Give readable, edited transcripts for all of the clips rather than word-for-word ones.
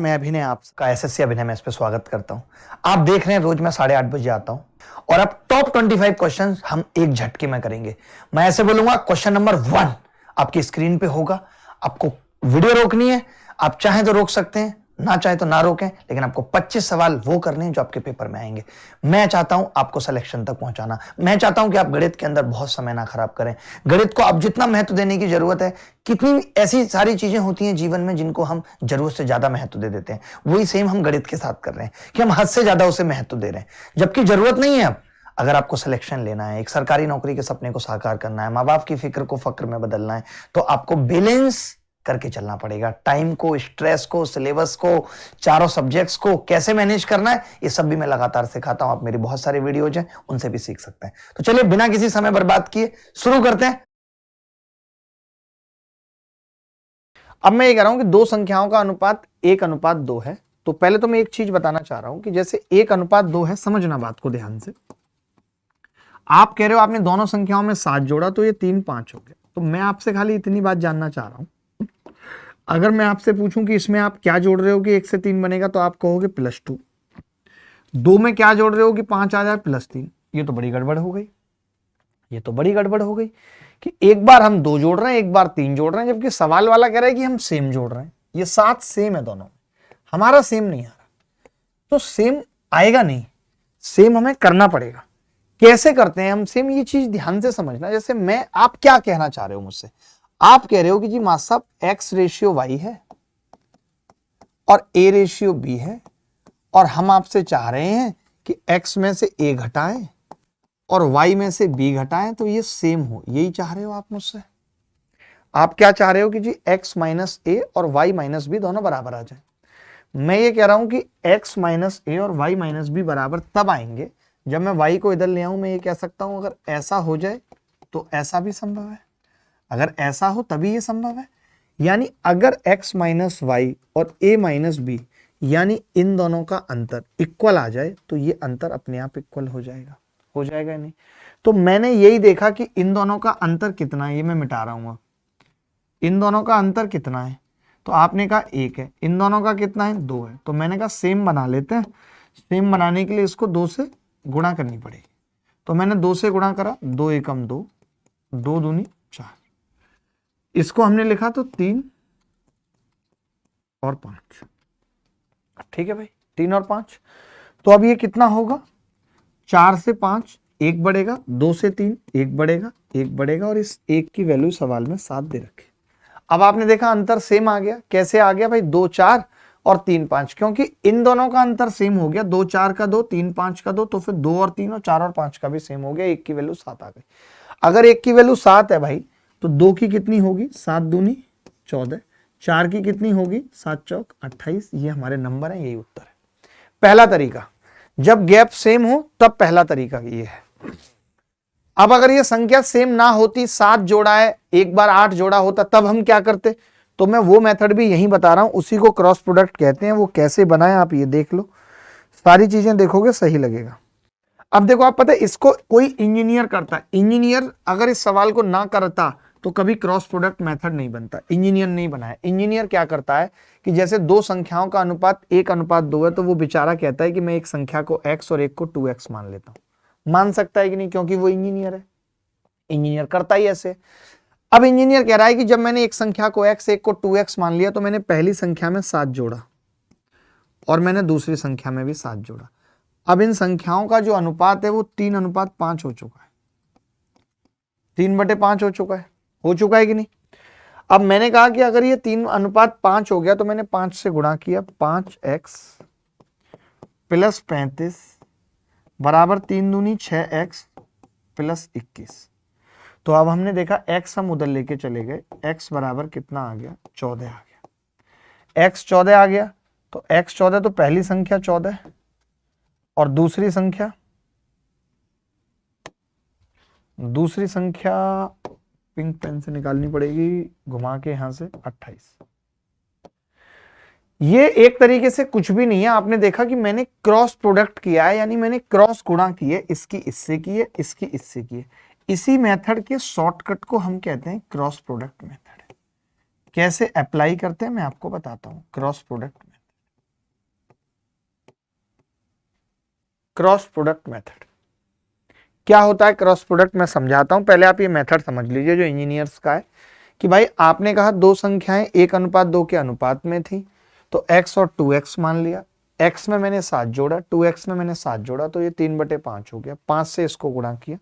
मैं अभिनय, आपका एसएससी अभिनय में इस पे स्वागत करता हूं। आप देख रहे हैं रोज मैं 8:30 बजे आता हूं और अब टॉप 25 क्वेश्चन हम एक झटके में करेंगे। मैं ऐसे बोलूंगा, क्वेश्चन नंबर 1 आपकी स्क्रीन पे होगा। आपको वीडियो रोकनी है, आप चाहें तो रोक सकते हैं, ना चाहे तो ना रोकें, लेकिन आपको 25 सवाल वो करने हैं जो आपके पेपर में आएंगे। मैं चाहता हूं आपको सिलेक्शन तक पहुंचाना। मैं चाहता हूं कि आप गणित के अंदर बहुत समय ना खराब करें। गणित को आप जितना महत्व देने की जरूरत है, कितनी ऐसी सारी चीजें होती हैं जीवन में जिनको हम जरूरत से ज्यादा महत्व दे देते हैं, वही सेम हम गणित के साथ कर रहे हैं कि हम हद से ज्यादा उसे महत्व दे रहे हैं, जबकि जरूरत नहीं है। अब अगर आपको सिलेक्शन लेना है, एक सरकारी नौकरी के सपने को साकार करना है, माँ बाप की फिक्र को फक्र में बदलना है, तो आपको बैलेंस करके चलना पड़ेगा। टाइम को, स्ट्रेस को, सिलेबस को, चारों सब्जेक्ट्स को कैसे मैनेज करना है, ये सब भी मैं लगातार सिखाता हूं। आप मेरी बहुत सारी वीडियोज हैं, उनसे भी सीख सकते हैं। तो चलिए बिना किसी समय बर्बाद किए शुरू करते हैं। अब मैं ये कह रहा हूं कि दो संख्याओं का अनुपात 1:2 है। तो पहले तो मैं एक चीज बताना चाह रहा हूं कि जैसे 1:2 है, समझना बात को ध्यान से। आप कह रहे हो आपने दोनों संख्याओं में 7 जोड़ा तो ये 3 5 हो गया। तो मैं आपसे खाली इतनी बात जानना चाह रहा हूं, अगर मैं आपसे पूछूं कि इसमें आप क्या जोड़ रहे हो कि 1 से 3 बनेगा, तो आप कहोगे +2। 2 में क्या जोड़ रहे हो कि 5 आ जाए +3। ये तो बड़ी गड़बड़ हो गई। ये तो बड़ी गड़बड़ हो गई कि एक बार हम 2 जोड़ रहे हैं, एक बार 3 जोड़ रहे हैं, जबकि सवाल वाला कह रहा है कि हम सेम जोड़ रहे हैं। ये 7 सेम है दोनों, हमारा सेम नहीं आ रहा, तो सेम आएगा नहीं, सेम हमें करना पड़ेगा। कैसे करते हैं हम सेम, ये चीज ध्यान से समझना। जैसे मैं, आप क्या कहना चाह रहे हो मुझसे, आप कह रहे हो कि जी मास्टर साहब X/Y है और A/B है, और हम आपसे चाह रहे हैं कि X में से A घटाएं और Y में से B घटाएं तो ये सेम हो। यही चाह रहे हो आप मुझसे? आप क्या चाह रहे हो कि जी X - A और Y - B दोनों बराबर आ जाए। मैं ये कह रहा हूं कि X - A और Y - B बराबर तब आएंगे जब मैं Y को इधर ले आऊं। मैं ये कह सकता हूं अगर ऐसा हो जाए तो ऐसा भी संभव है, अगर ऐसा हो तभी ये संभव है। यानी अगर X - Y और A - B यानी इन दोनों का अंतर इक्वल आ जाए तो ये अंतर अपने आप इक्वल हो जाएगा। हो जाएगा नहीं? तो मैंने यही देखा कि इन दोनों का अंतर कितना है, ये मैं मिटा रहा हूं। इन दोनों का अंतर कितना है, तो आपने कहा 1 है। इन दोनों का कितना है, 2 है। तो मैंने कहा सेम बना लेते हैं। सेम बनाने के लिए इसको 2 से गुणा करनी पड़ेगी। तो मैंने 2 से गुणा करा, 2 एकम 2, 2 दूनी 4। इसको हमने लिखा तो 3 और 5। ठीक है भाई, 3 और 5। तो अब ये कितना होगा, 4 से 5 1 बढ़ेगा, 2 से 3 1 बढ़ेगा, 1 बढ़ेगा, और इस 1 की वैल्यू सवाल में 7 दे रखे। अब आपने देखा अंतर सेम आ गया। कैसे आ गया भाई, 2 4 और 3 5, क्योंकि इन दोनों का अंतर सेम हो गया। 2 4 का 2, 3 5 का 2, तो फिर 2 और 3 और 4 और 5 का भी सेम हो गया। 1 की वैल्यू 7 आ गई। अगर 1 की वैल्यू 7 है भाई, तो 2 की कितनी होगी, 7 दूनी 14। 4 की कितनी होगी, 7 चौक 28। ये हमारे नंबर है, यही उत्तर है। पहला तरीका, जब गैप सेम हो तब पहला तरीका ये है। अब अगर ये संख्या सेम ना होती, 7 जोड़ा है, एक बार 8 जोड़ा होता, तब हम क्या करते? तो मैं वो मेथड भी यही बता रहा हूं, उसी को क्रॉस प्रोडक्ट कहते हैं। वो कैसे बनाए आप ये देख लो, सारी चीजें देखोगे सही लगेगा। अब देखो, आप पता है इसको कोई इंजीनियर करता है। इंजीनियर अगर इस सवाल को ना करता तो कभी क्रॉस प्रोडक्ट मेथड नहीं बनता। इंजीनियर नहीं बनाया। इंजीनियर क्या करता है कि जैसे दो संख्याओं का अनुपात 1:2 है, तो वो बेचारा कहता है कि मैं एक संख्या को x और एक को 2x मान लेता हूं। मान सकता है कि नहीं, क्योंकि वो इंजीनियर है। इंजीनियर करता ही ऐसे। अब इंजीनियर कह रहा है कि जब मैंने एक संख्या को x, एक को 2x मान लिया, तो मैंने पहली संख्या में 7 जोड़ा और मैंने दूसरी संख्या में भी 7 जोड़ा। अब इन संख्याओं का जो अनुपात है वो 3:5 हो चुका है। 3/5 हो चुका है कि नहीं? अब मैंने कहा कि अगर ये 3:5 हो गया, तो मैंने 5 से गुणा किया। 5x + 35 बराबर 3 दूनी 6x + 21। तो अब हमने देखा x हम उधर लेके चले गए, x बराबर कितना आ गया, 14 आ गया। x 14 आ गया, तो x 14, तो पहली संख्या 14 और दूसरी संख्या पिंक पेन से निकालनी पड़ेगी, घुमा के यहां से 28। ये एक तरीके से कुछ भी नहीं है। आपने देखा कि मैंने क्रॉस प्रोडक्ट किया है, यानी मैंने क्रॉस गुणा की है। इसकी इससे की है, इसकी इससे की है। इसी मेथड के शॉर्टकट को हम कहते हैं क्रॉस प्रोडक्ट मेथड। कैसे अप्लाई करते हैं मैं आपको बताता हूं। Cross product method cross product method. क्या होता है क्रॉस प्रोडक्ट, मैं समझाता हूं, पहले आप ये मेथड समझ लीजिए जो इंजीनियर्स का है कि भाई आपने कहा दो संख्याएं 1:2 के अनुपात में थी, तो x और 2x मान लिया, x में मैंने 7 जोड़ा, 2x में मैंने 7 जोड़ा, तो ये 3/5 हो गया। 5 से इसको गुणा किया,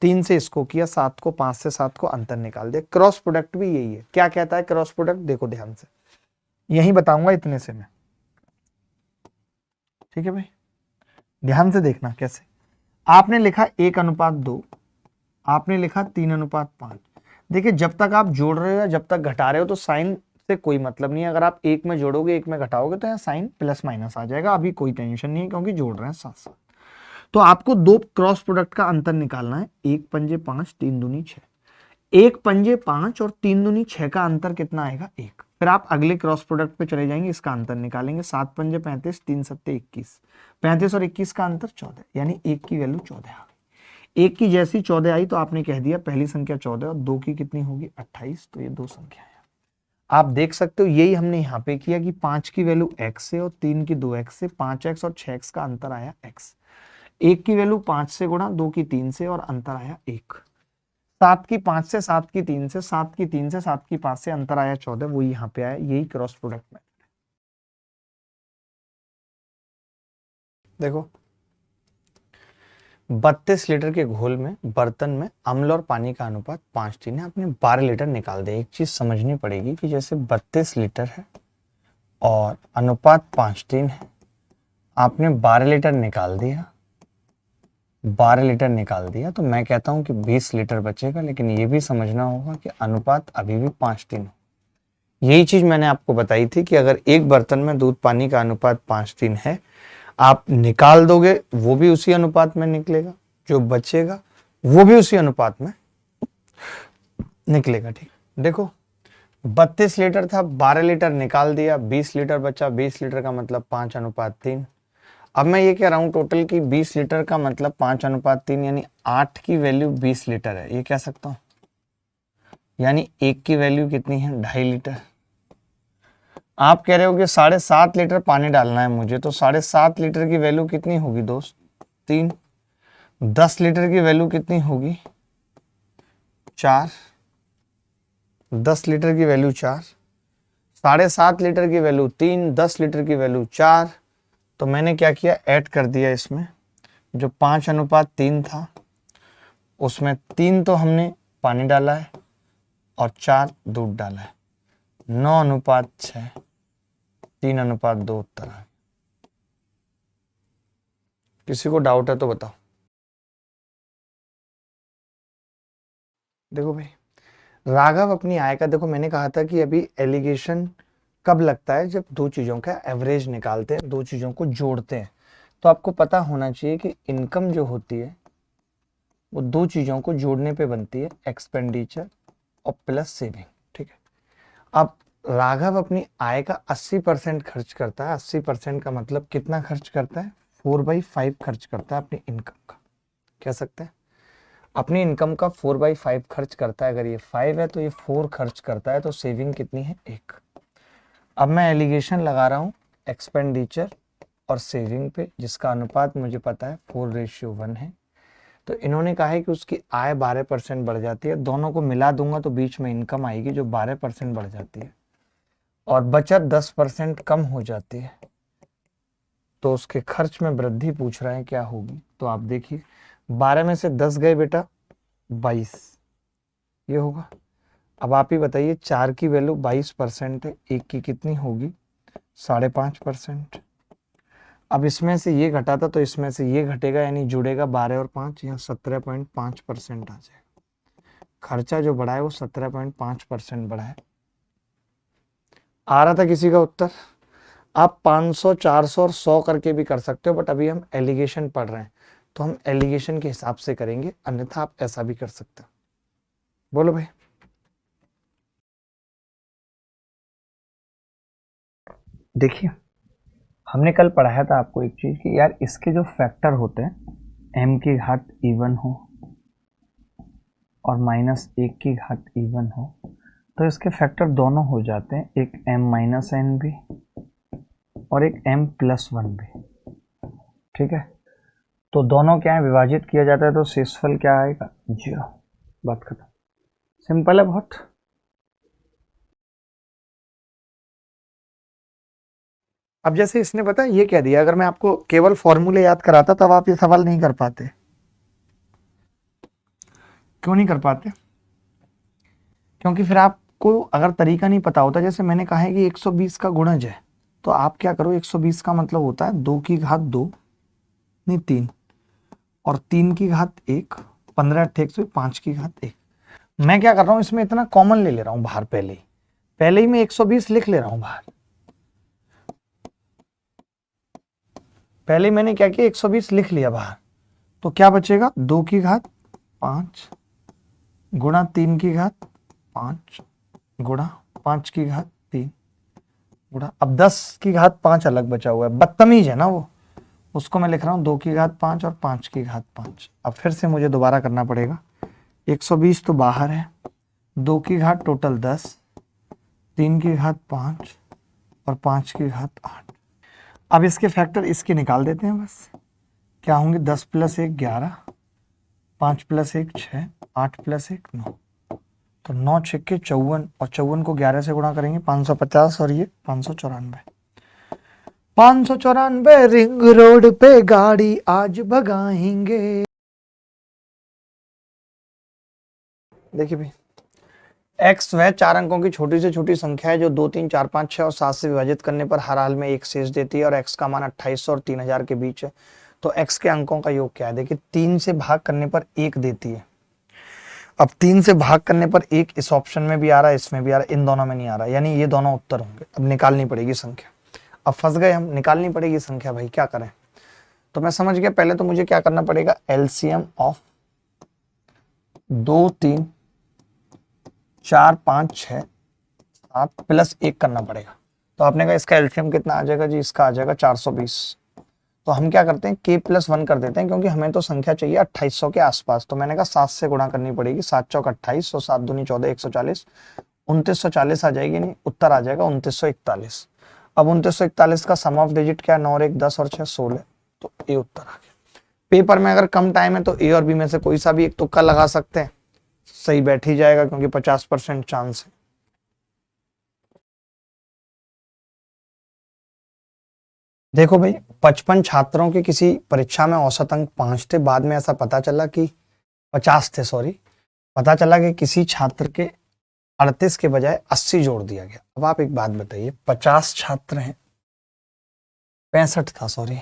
3 से इसको किया, 7 को, 5 से 7 को अंतर निकाल दिया। क्रॉस प्रोडक्ट भी यही है। क्या कहता है क्रॉस प्रोडक्ट, देखो ध्यान से, यही बताऊंगा इतने से मैं, ठीक है भाई, ध्यान से देखना कैसे। आपने लिखा 1:2, आपने लिखा 3:5। देखिए जब तक आप जोड़ रहे हो या जब तक घटा रहे हो तो साइन से कोई मतलब नहीं है। अगर आप एक में जोड़ोगे एक में घटाओगे तो यहाँ साइन प्लस माइनस आ जाएगा, अभी कोई टेंशन नहीं है क्योंकि जोड़ रहे हैं साथ साथ। तो आपको दो क्रॉस प्रोडक्ट का अंतर निकालना है, 1 पंजे 5, 3 दूनी 6। 1 पंजे 5 और 3 दूनी 6 का अंतर कितना आएगा, 1। फिर आप अगले क्रॉस प्रोडक्ट पे चले जाएंगे, इसका अंतर निकालेंगे, 7 पंजे 35, 3 सत्ते 21, 35 और 21 का अंतर 14, यानी 1 की वैल्यू 14 आ गई। 1 की जैसी 14 आई तो आपने कह दिया पहली संख्या 14 और 2 की कितनी होगी 28, तो ये दो संख्या है। आप देख सकते हो यही हमने यहाँ पे किया कि 5 की वैल्यू x से और 3 की 2x से, 5x और 6x का अंतर आया x। 1 की वैल्यू 5 से गुणा, 2 की 3 से और अंतर आया 1। 7 की 5 से, 7 की 3 से, 7 की 3 से, 7 की 5 से अंतर आया 14, वो यहाँ पे आया। यही क्रॉस प्रोडक्ट में देखो 32 लीटर के घोल में बर्तन में अम्ल और पानी का अनुपात 5:3 है, आपने 12 लीटर निकाल दिया। एक चीज समझनी पड़ेगी कि जैसे 32 लीटर है और अनुपात 5:3 है, आपने 12 लीटर निकाल दिया, 12 लीटर निकाल दिया, तो मैं कहता हूं कि 20 लीटर बचेगा। लेकिन ये भी समझना होगा कि अनुपात अभी भी 5:3 हो। यही चीज मैंने आपको बताई थी कि अगर एक बर्तन में दूध पानी का अनुपात 5:3 है, आप निकाल दोगे वो भी उसी अनुपात में निकलेगा, जो बचेगा वो भी उसी अनुपात में निकलेगा। ठीक, देखो 32 लीटर था, 12 लीटर निकाल दिया, 20 लीटर बचा। 20 लीटर का मतलब 5:3। अब मैं ये कह रहा हूं टोटल की 20 लीटर का मतलब 5:3, यानी 8 की वैल्यू 20 लीटर है, ये कह सकता हूं। यानी 1 की वैल्यू कितनी है, 2.5 लीटर। आप कह रहे हो कि 7.5 लीटर पानी डालना है मुझे, तो 7.5 लीटर की वैल्यू कितनी होगी दोस्त, 3। 10 लीटर की वैल्यू कितनी होगी, 4। 10 लीटर की वैल्यू 4, 7.5 लीटर की वैल्यू 3, 10 लीटर की वैल्यू 4। तो मैंने क्या किया, ऐड कर दिया इसमें। जो 5:3 था उसमें 3 तो हमने पानी डाला है और 4 दूध डाला है। 9:6, 3:2 उत्तर है। किसी को डाउट है तो बताओ। देखो भाई राघव अपनी आय का, देखो मैंने कहा था कि अभी एलिगेशन कब लगता है, जब दो चीजों का एवरेज निकालते हैं, दो चीजों को जोड़ते हैं। तो आपको पता होना चाहिए कि इनकम जो होती है वो दो चीजों को जोड़ने पे बनती है, एक्सपेंडिचर और प्लस सेविंग। ठीक है, अब राघव अपनी आय का 80% खर्च करता है। 80% का मतलब कितना खर्च करता है, 4/5 खर्च करता है अपनी इनकम का। कह सकते हैं अपनी इनकम का 4/5 खर्च करता है। अगर ये 5 है तो ये 4 खर्च करता है, तो सेविंग कितनी है, 1। अब मैं एलिगेशन लगा रहा हूं एक्सपेंडिचर और सेविंग पे, जिसका अनुपात मुझे पता है 4:1 है। तो इन्होंने कहा है कि उसकी आय 12% बढ़ जाती है। दोनों को मिला दूंगा तो बीच में इनकम आएगी जो 12% बढ़ जाती है, और बचत 10% कम हो जाती है। तो उसके खर्च में वृद्धि पूछ रहा है क्या होगी। तो आप देखिए 12 में से 10 गए बेटा 22, ये होगा। अब आप ही बताइए 4 की वैल्यू 22% है, 1 की कितनी होगी, 5.5%। अब इसमें से ये घटा था तो इसमें से ये घटेगा, यानी जुड़ेगा 12 और 5, यहाँ 17.5% आ जाएगा। खर्चा जो बढ़ा है वो 17.5% बढ़ा है। आ रहा था किसी का उत्तर? आप 500, 400 और 100 करके भी कर सकते हो, बट अभी हम एलिगेशन पढ़ रहे हैं तो हम एलिगेशन के हिसाब से करेंगे, अन्यथा आप ऐसा भी कर सकते हो। बोलो भाई। देखिए हमने कल पढ़ाया था आपको एक चीज कि यार इसके जो फैक्टर होते हैं, m की घात इवन हो और -1 की घात इवन हो, तो इसके फैक्टर दोनों हो जाते हैं, एक m-n भी और एक m+1 भी। ठीक है, तो दोनों क्या है, विभाजित किया जाता है तो शेषफल क्या आएगा, 0। बात खत्म, सिंपल है बहुत। अब जैसे इसने पता है ये कह दिया, अगर मैं आपको केवल फॉर्मूले याद कराता तब आप ये सवाल नहीं कर पाते। क्यों नहीं कर पाते? क्योंकि फिर आपको अगर तरीका नहीं पता होता, जैसे मैंने कहा है कि 120 का गुणज है, तो आप क्या करो, 120 का मतलब होता है 2 की घात 2 नहीं 3, और 3 की घात 1, 15 अट्ठे 5 की घात 1। मैं क्या कर रहा हूं, इसमें इतना कॉमन ले ले रहा हूं बाहर, पहले ही मैं 120 लिख ले रहा हूं बाहर। पहले मैंने क्या किया, 120 लिख लिया बाहर, तो क्या बचेगा, 2 की घात 5 गुणा 3 की घात 5 गुणा 5 की घात 3 गुणा, अब 10 की घात 5 अलग बचा हुआ है, बदतमीज है ना वो, उसको मैं लिख रहा हूं 2 की घात 5 और 5 की घात 5। अब फिर से मुझे दोबारा करना पड़ेगा, 120 तो बाहर है, 2 की घात टोटल 10, 3 की घात 5 और 5 की घात 8। अब इसके फैक्टर इसके निकाल देते हैं बस, क्या होंगे, 10 + 1 11, 5 + 1 6, 8 + 1 9, तो 9 × 6 = 54, और 54 को 11 से गुणा करेंगे 550, और ये 594। 594 रिंग रोड पे गाड़ी आज भगाएंगे। देखिए भाई, x वह 4 अंकों की छोटी से छोटी संख्या है जो 2 3 4 5 6 और 7 से विभाजित करने पर हर हाल में एक शेष देती है, और x का मान 2800 और 3000 के बीच है। तो x के अंकों का योग क्या है, देखिए 3 से भाग करने पर 1 देती है। अब 3 से भाग करने पर 1 इस ऑप्शन में भी आ रहा है, इसमें भी आ रहा है, इन दोनों में नहीं आ रहा, यानी ये दोनों उत्तर होंगे। अब निकालनी पड़ेगी संख्या, अब फंस गए हम, निकालनी पड़ेगी संख्या भाई, क्या करें। तो मैं समझ गया, पहले तो मुझे क्या करना पड़ेगा, एलसीएम ऑफ 2 3 4 5 6 7 + 1 करना पड़ेगा। तो आपने कहा इसका एलसीएम कितना आ जाएगा जी, इसका आ जाएगा 420। तो हम क्या करते हैं, k+1 कर देते हैं, क्योंकि हमें तो संख्या चाहिए 2800 के आसपास। तो मैंने कहा 7 से गुणा करनी पड़ेगी, 7 चौक 28, 7 दूनी 14, 140, 2940 आ जाएगी, नहीं उत्तर आ जाएगा 2941। अब 2941 का सम ऑफ डिजिट क्या है, 9 और 1 10 और 6 16, तो ए उत्तर आ गया। पेपर में अगर कम टाइम है तो ए और बी में से कोई सा भी एक तुक्का लगा सकते हैं, सही बैठ ही जाएगा, क्योंकि 50% चांस है। देखो भाई, 55 छात्रों के किसी परीक्षा में औसत अंक 5 थे, बाद में ऐसा पता चला कि 50 थे, सॉरी, पता चला कि किसी छात्र के 38 के बजाय 80 जोड़ दिया गया। अब आप एक बात बताइए, 50 छात्र हैं, 65 था, सॉरी,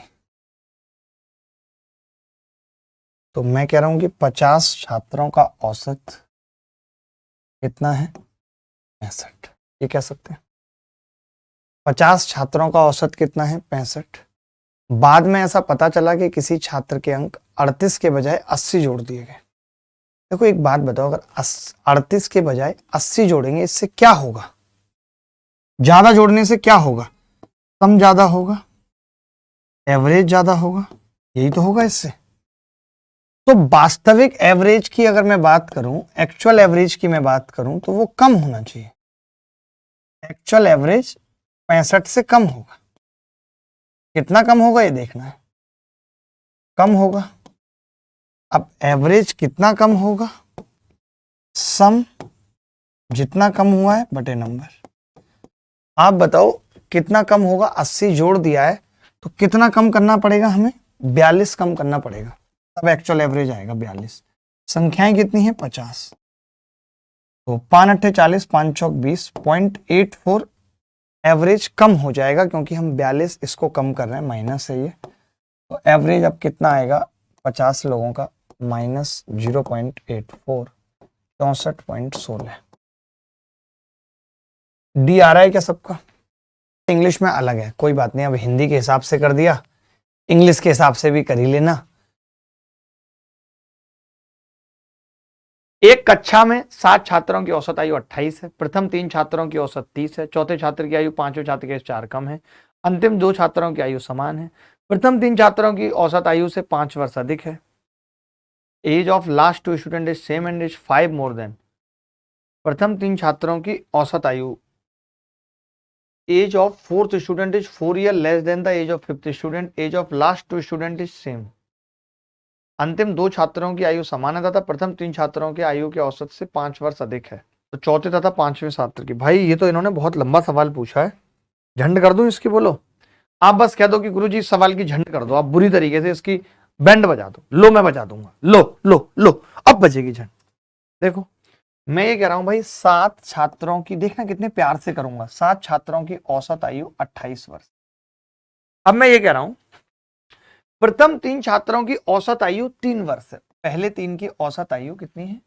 तो मैं कह रहा हूं कि 50 छात्रों का औसत कितना है, 65, ये कह सकते हैं। 50 छात्रों का औसत कितना है, 65। बाद में ऐसा पता चला कि किसी छात्र के अंक 38 के बजाय 80 जोड़ दिए गए। देखो एक बात बताओ, अगर 38 के बजाय 80 जोड़ेंगे, इससे क्या होगा, ज्यादा जोड़ने से क्या होगा, कम ज्यादा होगा, एवरेज ज्यादा होगा, यही तो होगा इससे। तो वास्तविक एवरेज की अगर मैं बात करूं, एक्चुअल एवरेज की मैं बात करूं, तो वो कम होना चाहिए। एक्चुअल एवरेज 65 से कम होगा। कितना कम होगा ये देखना है, कम होगा। अब एवरेज कितना कम होगा, सम जितना कम हुआ है बटे नंबर। आप बताओ कितना कम होगा, 80 जोड़ दिया है तो कितना कम करना पड़ेगा हमें, 42 कम करना पड़ेगा, तब एक्चुअल एवरेज आएगा 42। संख्याएं कितनी है, 50, तो 5 अट्ठे 40, 5 चौक 20, 0.84 एवरेज कम हो जाएगा, क्योंकि हम 42 इसको कम कर रहे हैं, माइनस है ये। तो एवरेज अब कितना आएगा 50 लोगों का, -0.84, 64.16। डी आ रहा है क्या सबका? इंग्लिश में अलग है, कोई बात नहीं, अब हिंदी के हिसाब से कर दिया, इंग्लिश के हिसाब से भी कर ही लेना। एक कक्षा में 7 छात्रों की औसत आयु 28 है, प्रथम 3 छात्रों की औसत 30 है, चौथे छात्र की आयु 5वें छात्र के 4 कम है, अंतिम 2 छात्रों की आयु समान है, प्रथम 3 छात्रों की औसत आयु से 5 वर्ष अधिक है, age of last 2 student is same and is 5 more than. प्रथम 3 छात्रों की औसत आयु, age of 4th student is 4 year less than the age of 5th student, age of last 2 student is same. अंतिम 2 छात्रों की आयु समान है तथा प्रथम 3 छात्रों की आयु के औसत से 5 वर्ष अधिक है, तो चौथे तथा 5वें छात्र की। भाई ये तो इन्होंने बहुत लंबा सवाल पूछा है, झंड कर दूं इसकी? बोलो, आप बस कह दो कि गुरुजी इस सवाल की झंड कर दो, आप बुरी तरीके से इसकी बैंड बजा दो। लो मैं बजा दूंगा, लो लो लो, अब बजेगी झंड। देखो मैं ये कह रहा हूं भाई, 7 छात्रों की, देखना कितने प्यार से करूंगा, 7 छात्रों की औसत आयु 28 वर्ष। अब मैं ये कह रहा हूं प्रथम 3 छात्रों की औसत आयु 3 वर्ष है, पहले 3 की औसत आयु कितनी है?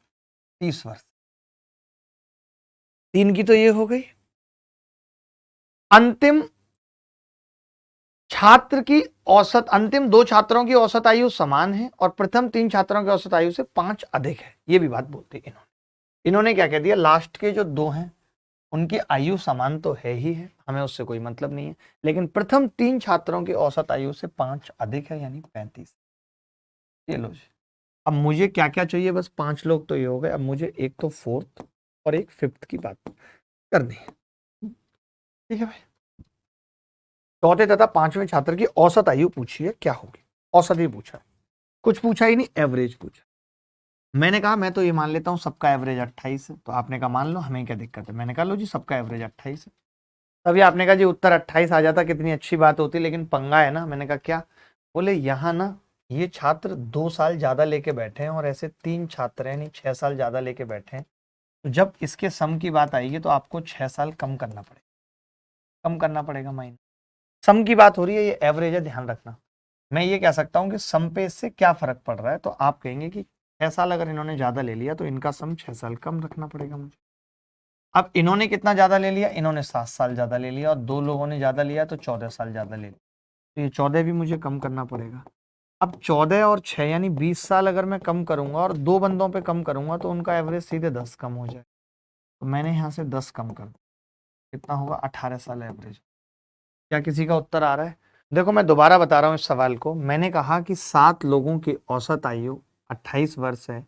30 वर्ष। 3 की तो ये हो गई। अंतिम छात्र की औसत, अंतिम 2 छात्रों की औसत आयु समान है और प्रथम 3 छात्रों की औसत आयु से 5 अधिक है, ये भी बात बोलती है इन्होंने क्या कह दिया, लास्ट के जो 2 हैं उनकी आयु समान तो है ही है, हमें उससे कोई मतलब नहीं है, लेकिन प्रथम 3 छात्रों की औसत आयु से 5 अधिक है, यानी 35। ये लो जी। अब मुझे क्या क्या चाहिए, बस 5 लोग तो ये हो गए, अब मुझे एक तो 4th और एक 5th की बात करनी है। ठीक है भाई, चौथे तथा 5वें छात्र की औसत आयु पूछी है, क्या होगी? औसत ही पूछा है, कुछ पूछा ही नहीं, एवरेज पूछा। मैंने कहा मैं तो ये मान लेता हूं सबका एवरेज 28 है, तो आपने कहा मान लो, हमें क्या दिक्कत है? मैंने कहा लो जी सबका एवरेज 28 है। तभी आपने कहा जी उत्तर 28 आ जाता कितनी अच्छी बात होती, लेकिन पंगा है ना। मैंने कहा क्या? बोले यहाँ ना ये छात्र 2 साल ज्यादा लेके बैठे हैं और ऐसे 3 छात्र हैं, नहीं 6 साल ज्यादा लेके बैठे हैं, तो जब इसके सम की बात आएगी तो आपको 6 साल कम करना पड़ेगा, कम करना पड़ेगा माइनस। सम की बात हो रही है, ये एवरेज है, ध्यान रखना। मैं ये कह सकता हूँ कि सम पे इससे क्या फर्क पड़ रहा है, तो आप कहेंगे कि 6 साल अगर इन्होंने ज्यादा ले लिया तो इनका सम 6 साल कम रखना पड़ेगा मुझे। अब इन्होंने कितना ज्यादा ले लिया? इन्होंने 7 साल ज्यादा ले लिया और 2 लोगों ने ज्यादा लिया तो 14 साल ज्यादा ले लिया, तो ये 14 भी मुझे कम करना पड़ेगा। अब 14 और 6 यानी 20 साल अगर मैं कम करूंगा और 2 बंदों पे कम करूंगा तो उनका एवरेज सीधे 10 कम हो जाए, तो मैंने यहाँ से 10 कम कर, कितना होगा? 18 साल एवरेज। क्या किसी का उत्तर आ रहा है? देखो मैं दोबारा बता रहा हूँ इस सवाल को। मैंने कहा कि 7 लोगों की औसत आयु 28 वर्ष है,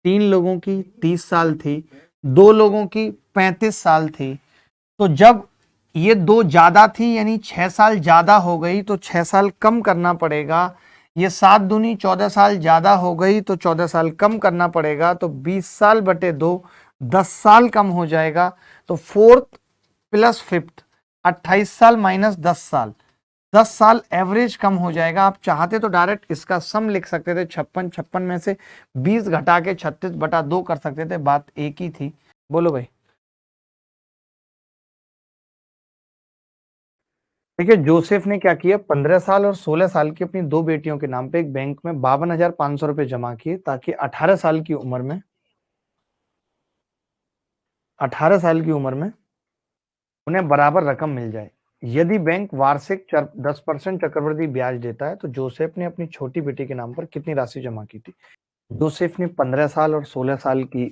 3 लोगों की 30 साल थी, 2 लोगों की 35 साल थी, तो जब ये 2 ज्यादा थी यानी 6 साल ज्यादा हो गई तो 6 साल कम करना पड़ेगा। ये 7 दूनी 14 साल ज्यादा हो गई तो 14 साल कम करना पड़ेगा, तो 20 साल बटे 2 10 साल कम हो जाएगा, तो 4th प्लस 5th 28 साल माइनस 10 साल, 10 साल एवरेज कम हो जाएगा। आप चाहते तो डायरेक्ट इसका सम लिख सकते थे, 56 56 में से 20 घटा के 36 बटा 2 कर सकते थे, बात एक ही थी। बोलो भाई। देखिए जोसेफ ने क्या किया, 15 साल और 16 साल की अपनी 2 बेटियों के नाम पे एक बैंक में 52,500 रुपए जमा किए, ताकि 18 साल की उम्र में 18 साल की उम्र में उन्हें बराबर रकम मिल जाए। यदि बैंक वार्षिक 10% चक्रवृद्धि ब्याज देता है, तो जोसेफ ने अपनी छोटी बेटी के नाम पर कितनी राशि जमा की थी? जोसेफ ने 15 साल और 16 साल की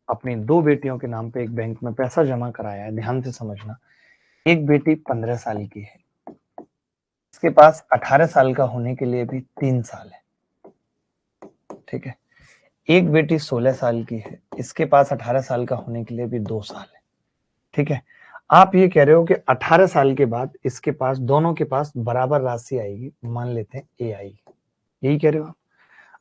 अपनी 2 बेटियों के नाम पे एक बैंक में पैसा जमा कराया है। ध्यान से समझना, एक बेटी 15 साल की है, इसके पास 18 साल का होने के लिए भी 3 साल है, ठीक है। एक बेटी 16 साल की है, इसके पास 18 साल का होने के लिए भी 2 साल है, ठीक है। आप ये कह रहे हो कि 18 साल के बाद इसके पास, दोनों के पास बराबर राशि आएगी, मान लेते हैं ए आएगी, यही कह रहे हो आप?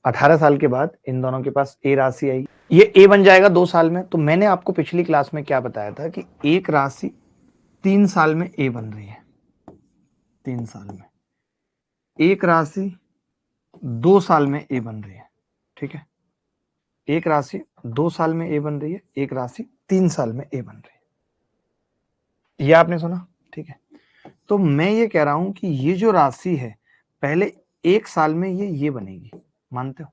18 साल के बाद इन दोनों के पास ए राशि आएगी, ये ए बन जाएगा 2 साल में। तो मैंने आपको पिछली क्लास में क्या बताया था कि एक राशि 3 साल में ए बन रही है, 3 साल में, एक राशि 2 साल में ए बन रही है, ठीक है। एक राशि 2 साल में ए बन रही है, एक राशि 3 साल में ए बन रही है, ये आपने सुना, ठीक है। तो मैं ये कह रहा हूं कि ये जो राशि है पहले 1 साल में ये बनेगी, मानते हो?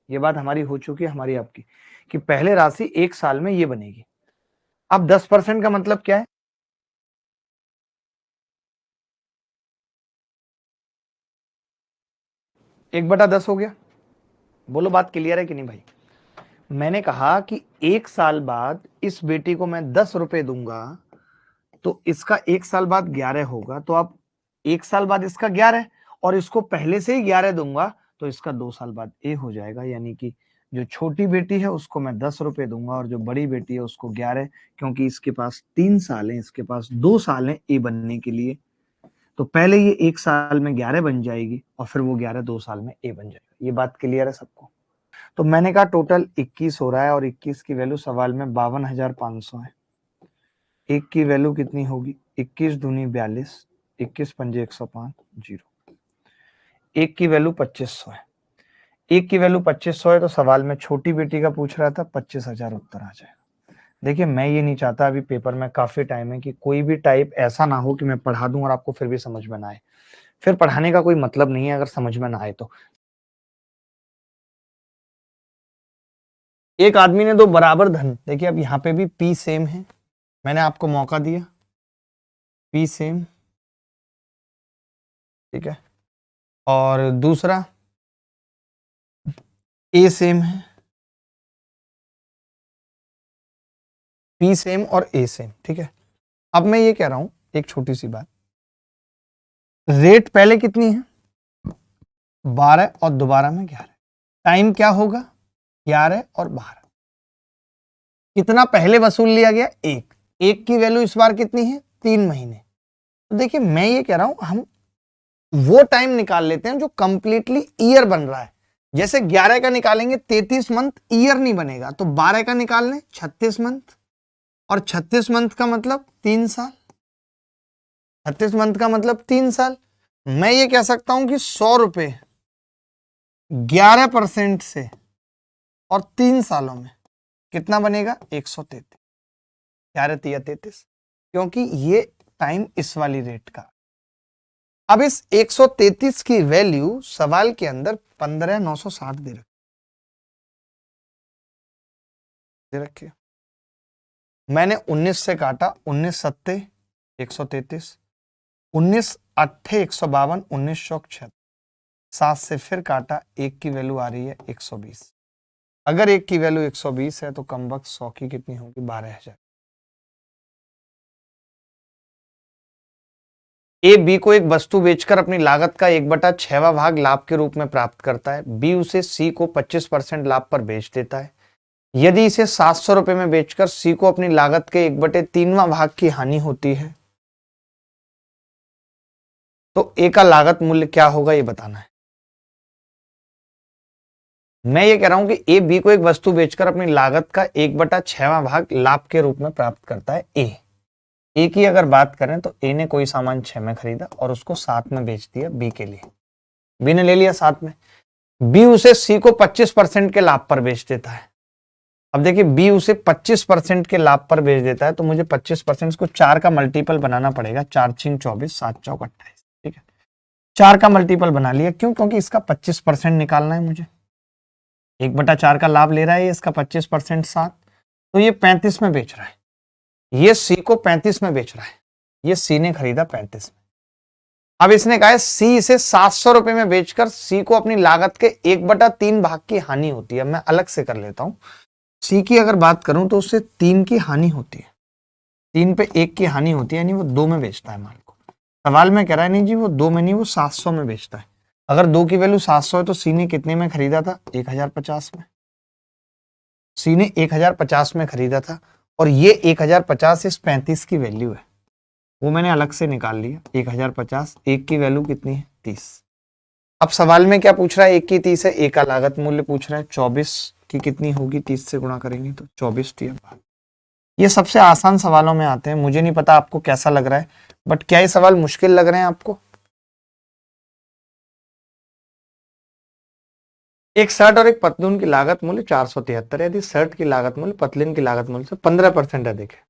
ये बात हमारी हो चुकी है, हमारी आपकी, कि पहले राशि 1 साल में ये बनेगी। अब 10% का मतलब क्या है? एक बटा 10 हो गया। बोलो बात क्लियर है कि नहीं भाई? मैंने कहा कि 1 साल बाद इस बेटी को मैं 10 रुपए दूंगा, तो इसका 1 साल बाद 11 होगा, तो अब 1 साल बाद इसका 11 और इसको पहले से ही 11 दूंगा, तो इसका 2 साल बाद ए हो जाएगा। यानी कि जो छोटी बेटी है उसको मैं 10 रुपए दूंगा और जो बड़ी बेटी है उसको 11, क्योंकि इसके पास 3 साल है, इसके पास 2 साल है ए बनने के लिए। तो पहले ये 1 साल में 11 बन जाएगी और फिर वो 11 2 साल में ए बन जाएगा। ये बात क्लियर है सबको? तो मैंने कहा टोटल 21 हो रहा है और 21 की वैल्यू सवाल में 52,500 है। एक की वैल्यू कितनी होगी? 21 दूनी 42, 21 पंजे 105, 0। एक की वैल्यू 2500 है। एक की वैल्यू 2500 है तो सवाल में छोटी बेटी का पूछ रहा था, 25,000 उत्तर आ जाएगा। देखिए मैं ये नहीं चाहता, अभी पेपर में काफी टाइम है, कि कोई भी टाइप ऐसा ना हो कि मैं पढ़ा दूं और आपको फिर भी समझ में ना आए। फिर पढ़ाने का कोई मतलब नहीं है अगर समझ में ना आए तो। एक आदमी ने दो बराबर धन, देखिए अब यहाँ पे भी पी सेम है, मैंने आपको मौका दिया, पी सेम, ठीक है, और दूसरा ए सेम है, पी सेम और ए सेम, ठीक है। अब मैं ये कह रहा हूं एक छोटी सी बात, रेट पहले कितनी है? 12 और दोबारा में 11। टाइम क्या होगा? 11 और 12। कितना पहले वसूल लिया गया? एक की वैल्यू इस बार कितनी है? 3 महीने। तो देखिए मैं ये कह रहा हूं हम वो टाइम निकाल लेते हैं जो कंप्लीटली ईयर बन रहा है। जैसे 11 का निकालेंगे 33 मंथ ईयर नहीं बनेगा, तो 12 का निकाल लें 36 मंथ, और 36 मंथ का मतलब 3 साल। 36 मंथ का मतलब 3 साल। मैं ये कह सकता हूं कि 100 रुपए 11% से और 3 सालों में कितना बनेगा? 133। 11 तिया 33, क्योंकि ये टाइम इस वाली रेट का। अब इस 133 की वैल्यू सवाल के अंदर 15,960 दे रखी है। मैंने 19 से काटा, 19 सत्ते 133, 19 अट्ठे 152, 19 चौक 76, 7 से फिर काटा, एक की वैल्यू आ रही है 120। अगर एक की वैल्यू 120 है तो कमबख्त 100 की कितनी होगी? 12,000। ए बी को एक वस्तु बेचकर अपनी लागत का 1/6वां भाग लाभ के रूप में प्राप्त करता है। बी उसे सी को 25% लाभ पर बेच देता है। यदि इसे 700 रुपए में बेचकर सी को अपनी लागत के 1/3वां भाग की हानि होती है तो ए का लागत मूल्य क्या होगा, ये बताना है। मैं ये कह रहा हूं कि ए बी को एक वस्तु बेचकर अपनी लागत का 1/6वां भाग लाभ के रूप में प्राप्त करता है। ए की अगर बात करें तो ए ने कोई सामान 6 में खरीदा और उसको 7 में बेच दिया बी के लिए। बी ने ले लिया 7 में। बी उसे सी को 25% के लाभ पर बेच देता है। अब देखिए बी उसे 25% के लाभ पर बेच देता है, तो मुझे 25% को 4 का मल्टीपल बनाना पड़ेगा। 4 छिंग 24, 7 चौक 28, ठीक है। 4 का मल्टीपल बना लिया, क्यों? क्योंकि इसका 25% निकालना है मुझे। 1/4 का लाभ ले रहा है, इसका 25% 7, तो ये 35 में बेच रहा है। ये सी को 35 में बेच रहा है, ये सी ने खरीदा 35 में। अब इसने कहा है सी इसे 700 रुपए में बेचकर सी को अपनी लागत के 1/3 भाग की हानि होती है। मैं अलग से कर लेता हूं। सी की अगर बात करूं तो उससे 3 की हानि होती है, 3 पे 1 की हानि होती है, यानी वो 2 में बेचता है माल को। सवाल में कह रहा है नहीं जी वो 2 में नहीं, वो 700 में बेचता है। अगर 2 की वैल्यू 700 है तो सी ने कितने में खरीदा था? 1050 में। सी ने 1050 में खरीदा था, और ये 1050 इस 35 की वैल्यू है, वो मैंने अलग से निकाल लिया। 1050, एक की वैल्यू कितनी है? 30। अब सवाल में क्या पूछ रहा है? एक की 30 है, एक का लागत मूल्य पूछ रहा है। 24 की कितनी होगी? 30 से गुणा करेंगे तो 24 तिया 12। ये सबसे आसान सवालों में आते हैं। मुझे नहीं पता आपको कैसा लग रहा है, बट क्या ये सवाल मुश्किल लग रहे हैं आपको? एक शर्ट और एक पतलून की लागत मूल्य 473, यदि शर्ट की लागत मूल्य पतलून की लागत मूल्य से 15% अधिक है।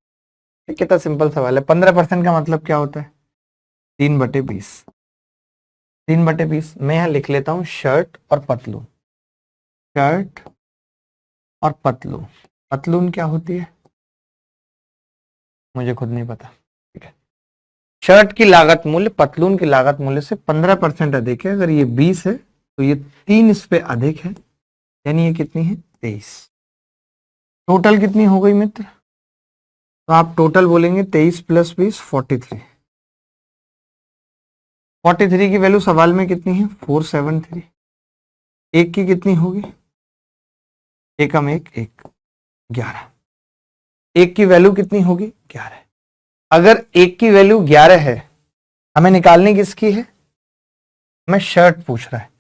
ये कितना सिंपल सवाल है। 15% का मतलब क्या होता है? 3/20। 3/20 मैं यहां लिख लेता हूं शर्ट और पतलून। शर्ट और पतलून, पतलून क्या होती है मुझे खुद नहीं पता, ठीक है। शर्ट की लागत मूल्य पतलून की लागत मूल्य से 15% अधिक है। अगर ये 20 है तो ये 3 इस पे अधिक है, यानी ये कितनी है? 23। टोटल कितनी हो गई मित्र? तो आप टोटल बोलेंगे 23 + 20 43। 43 की वैल्यू सवाल में कितनी है? 473। एक की कितनी होगी? एकम एक 11। एक की वैल्यू कितनी होगी? 11। अगर एक की वैल्यू 11 है, हमें निकालनी किसकी है? हमें शर्ट पूछ रहा है।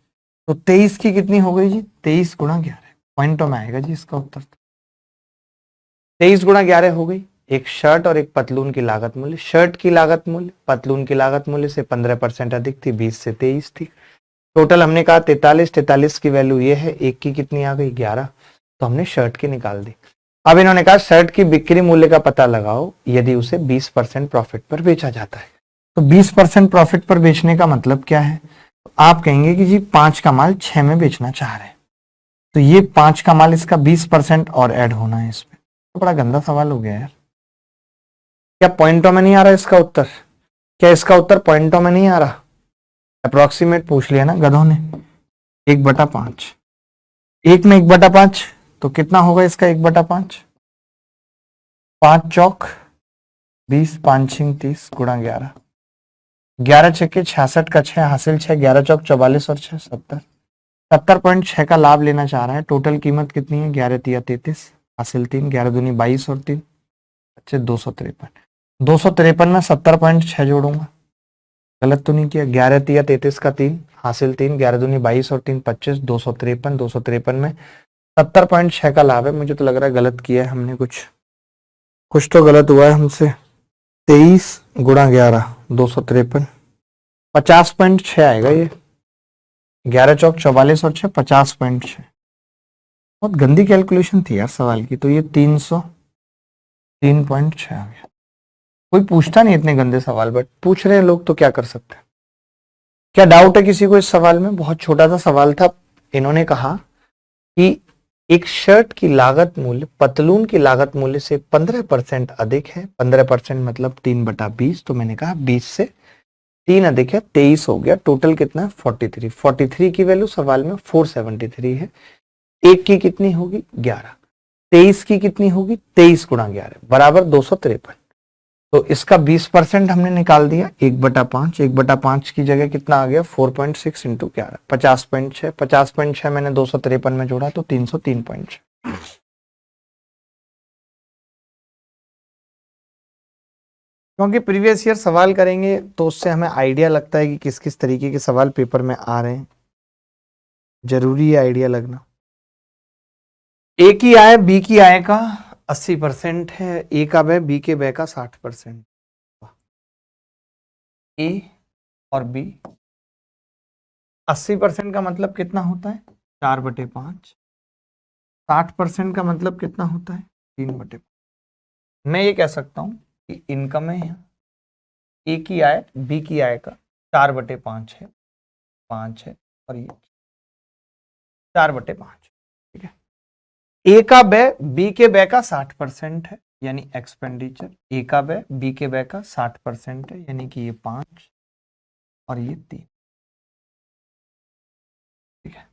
तो 23 की कितनी हो गई जी? 23 गुणा 11 पॉइंटों में आएगा जी इसका उत्तर। 23 गुणा 11 हो गई। एक शर्ट और एक पतलून की लागत मूल्य, शर्ट की लागत मूल्य पतलून की लागत मूल्य से 15% अधिक थी, 20 से 23 थी। टोटल हमने कहा 43, 43 की वैल्यू ये है, एक की कितनी आ गई? 11, तो हमने शर्ट की निकाल दी। अब इन्होंने कहा शर्ट की बिक्री मूल्य का पता लगाओ यदि उसे 20% प्रॉफिट पर बेचा जाता है। तो 20% प्रॉफिट पर बेचने का मतलब क्या है? आप कहेंगे कि जी 5 का माल 6 में बेचना चाह रहे हैं, तो ये 5 का माल इसका 20% और ऐड होना है इसमें। तो बड़ा गंदा सवाल हो गया यार। क्या पॉइंटों में नहीं आ रहा इसका उत्तर? क्या इसका उत्तर पॉइंटों में नहीं आ रहा? अप्रोक्सीमेट पूछ लिया ना गधों ने। 1/5, एक में 1/5, तो कितना होगा इसका 1/5? 5 चौक 20, 5 छिंग 30 गुणा 11, 11 छक्के 66 का 6 हासिल 6, 11 चौक 44 और 6 70, 70.6 का लाभ लेना चाह रहा है। टोटल कीमत कितनी है? 11 तिया 33 हासिल 3, 11 दूनी 22 और 3 अच्छे 253। 253 में 70.6 जोड़ूंगा, गलत तो नहीं किया? 11 तिया 33 का 3 हासिल 3, 11 दूनी 22 और 3 25, 253, 253 में 70.6 का लाभ है। मुझे तो लग रहा है गलत किया है हमने, कुछ तो गलत हुआ है हमसे। 23 गुणा 11 253, 50.6 आएगा ये। 11 चौक 44 और 6 50.6। बहुत गंदी कैलकुलेशन थी यार सवाल की। तो ये 303.6 आ गया। कोई पूछता नहीं इतने गंदे सवाल, बट पूछ रहे हैं लोग तो क्या कर सकते हैं। क्या डाउट है किसी को इस सवाल में? बहुत छोटा सा सवाल था। इन्होंने कहा कि एक शर्ट की लागत मूल्य पतलून की लागत मूल्य से 15% अधिक है। 15% मतलब 3/20, तो मैंने कहा 20 से 3 अधिक है, 23 हो गया। टोटल कितना है? 43। 43 की वैल्यू सवाल में 473 है। एक की कितनी होगी? 11। 23 की कितनी होगी? 23 गुणा 11 बराबर 253। तो इसका 20% हमने निकाल दिया, 1/5। 1/5 की जगह कितना आ गया? 4.6 इंटू 11 50.6। 50.6 मैंने 253 में जोड़ा तो 303.6। क्योंकि प्रीवियस ईयर सवाल करेंगे तो उससे हमें आइडिया लगता है कि किस किस तरीके के सवाल पेपर में आ रहे हैं। जरूरी है आइडिया लगना। ए की आय बी की आय का 80% है, ए का व्यय बी के व्यय का 60%। ए और बी 80% का मतलब कितना होता है? 4/5। 60% का मतलब कितना होता है? 3/5। मैं ये कह सकता हूं कि इनकम है ए की आय बी की आय का 4/5 है, 5 है, और ये 4/5। ठीक है। ए का व्यय बी के व्यय का 60% है, यानी एक्सपेंडिचर। ए का व्यय बी के व्यय का 60% है, यानी कि ये 5 और ये 3। ठीक है।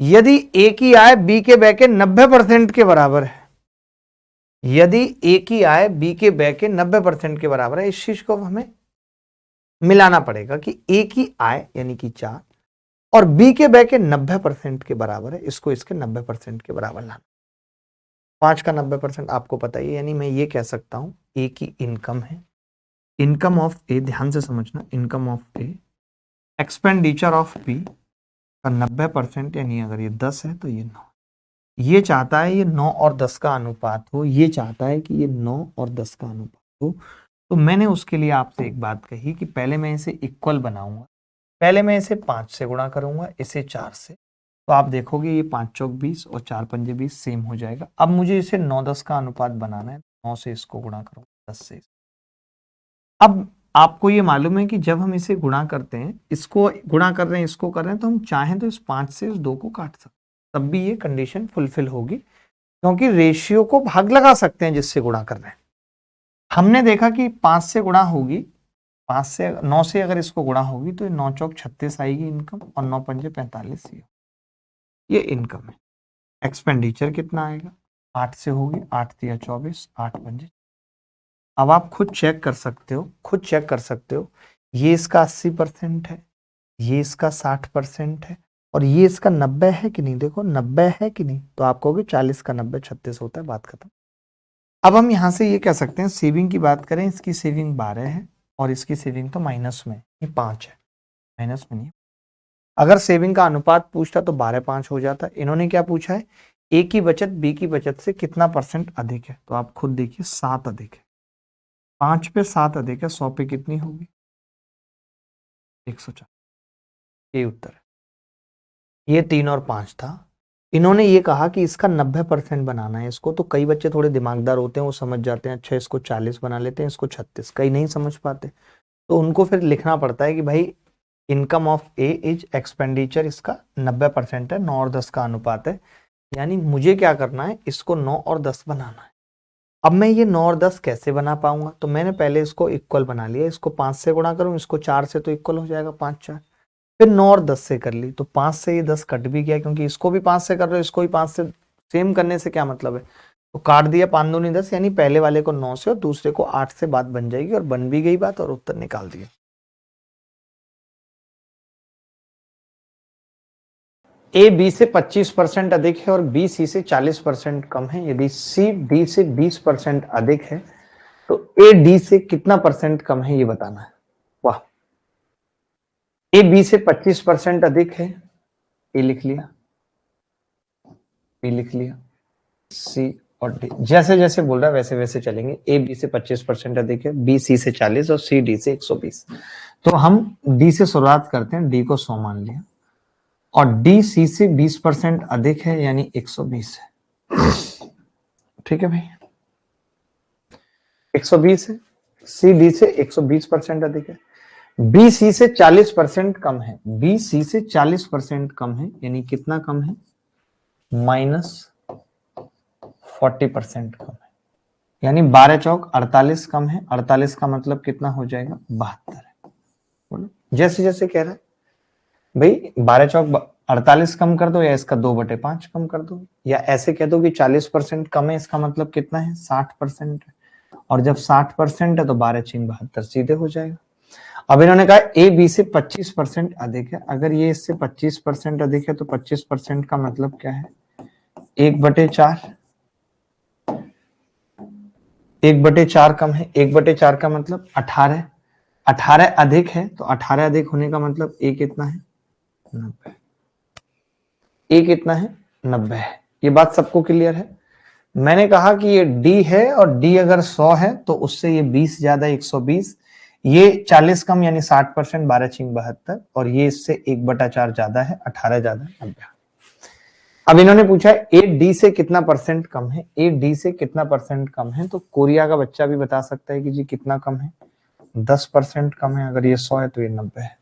यदि ए की आय बी के व्यय के 90% के बराबर है, यदि ए की आय बी के व्यय के 90% के बराबर है, इस चीज को हमें मिलाना पड़ेगा कि ए की आय यानी कि 4 और बी के व्यय के 90% के बराबर है, इसको इसके 90% के बराबर लाना। 5 का 90% आपको पता ही है, यानी मैं ये कह सकता हूं ए की इनकम है, इनकम ऑफ ए, ध्यान से समझना, income of A expenditure of B का 90%, यानी अगर ये 10 है तो ये 9। ये चाहता है ये 9 और 10 का अनुपात हो, ये चाहता है कि ये 9 और 10 का अनुपात हो। तो मैंने उसके लिए आपसे एक बात कही कि पहले मैं इसे इक्वल बनाऊंगा, पहले मैं इसे 5 से गुणा करूंगा, इसे 4 से, तो आप देखोगे ये 5 चौक 20 और 4 पंजे 20 सेम हो जाएगा। अब मुझे इसे 9-10 का अनुपात बनाना है, 9 से इसको गुणा करूंगा, 10 से। अब आपको ये मालूम है कि जब हम इसे गुणा करते हैं, इसको गुणा कर रहे हैं, इसको कर रहे हैं, तो हम चाहें तो इस 5 से इस 2 को काट सकते हैं, तब भी ये कंडीशन फुलफिल होगी, क्योंकि रेशियो को भाग लगा सकते हैं जिससे गुणा कर रहे हैं। हमने देखा कि 5 से गुणा होगी, 5 से 9 से अगर इसको गुणा होगी तो 9 चौक 36 आएगी इनकम, और 9 पंजे 45। ये इनकम है। एक्सपेंडिचर कितना आएगा? 8 से होगी, 8 तिया 24, 8 पंजे। अब आप खुद चेक कर सकते हो, खुद चेक कर सकते हो, ये इसका 80% है, ये इसका 60% है, और ये इसका 90 है कि नहीं? देखो 90 है कि नहीं? तो आप कहोगे 40 का 90 36 होता है, बात खत्म। अब हम यहां से ये कह सकते हैं, सेविंग की बात करें, इसकी सेविंग 12 है और इसकी सेविंग तो माइनस में, ये 5 है, माइनस में नहीं। अगर सेविंग का अनुपात पूछता तो 12:5 हो जाता। इन्होंने क्या पूछा है, ए की बचत बी की बचत से कितना % अधिक है, तो आप खुद देखिए 7 अधिक है। 5 पे 7 अधिक है, 100 पे कितनी होगी, 140। ये उत्तर है। ये 3 और 5 था। इन्होंने ये कहा कि इसका 90% बनाना है इसको, तो कई बच्चे थोड़े दिमागदार होते हैं, वो समझ जाते हैं, अच्छा इसको 40 बना लेते हैं, इसको 36। कई नहीं समझ पाते, तो उनको फिर लिखना पड़ता है कि भाई income of A is expenditure, इसका 90% है, 9 और 10 का अनुपात है। यानी मुझे क्या करना है, इसको 9 और 10 बनाना है। अब मैं ये 9 और 10 कैसे बना पाऊंगा, तो मैंने पहले इसको इक्वल बना लिया, इसको 5 से गुणा करूं, इसको 4 से, तो इक्वल हो जाएगा 5 4। फिर 9 और 10 से कर ली, तो 5 से ये 10 कट भी गया, क्योंकि इसको भी 5 से कर रहे हो, इसको भी 5 से, सेम करने से क्या मतलब है, तो काट दिया, 5 दूनी 10, यानी पहले वाले को 9 से और दूसरे को 8 से बात बन जाएगी, और बन भी गई बात, और उत्तर निकाल दिया। ए बी से 25% अधिक है और बी सी से 40% कम है। यदि सी डी से 20% अधिक है तो ए डी से कितना % कम है, ये बताना है। वाह, ए बी से 25% अधिक है, ए लिख लिया, बी लिख लिया, सी और डी, जैसे जैसे बोल रहा है वैसे वैसे चलेंगे। ए बी से 25% अधिक है, बी सी से 40 और सी डी से 120। तो हम डी से शुरुआत करते हैं, डी को 100 मान लिया, और डी सी से 20% अधिक है, यानी 120 है। ठीक है भाई, 120 है, सी डी से 120% अधिक है, बी सी से 40% कम है, बी सी से 40% कम है, यानी कितना कम है, -40% कम है, यानी 12 चौक 48 कम है। 48 का मतलब कितना हो जाएगा, 72 है। बोलो, जैसे जैसे कह रहा है भाई, 12 चौक 48 कम कर दो, या इसका 2/5 कम कर दो, या ऐसे कह दो कि 40% कम है, इसका मतलब कितना है, 60% है, और जब 60% है तो 12 6 72 सीधे हो जाएगा। अब इन्होंने कहा ए बी से 25% अधिक है। अगर ये इससे 25% अधिक है तो 25% का मतलब क्या है, 1/4। 1/4 कम है, 1/4 का मतलब 18। 18 अधिक है, तो 18 अधिक होने का मतलब ए कितना है, 90। ए कितना है, 90 है। ये बात सबको क्लियर है। मैंने कहा कि ये डी है, और डी अगर 100 है तो उससे ये 20 ज्यादा 120, ये 40 कम यानी 60%, 12 6 72, और ये इससे 1/4 ज्यादा है, 18 ज्यादा 90। अब इन्होंने पूछा है ए डी से कितना % कम है, ए डी से कितना % कम है, तो कोरिया का बच्चा भी बता सकता है कि जी कितना कम है, 10% कम है। अगर ये 100 है तो ये 90 है।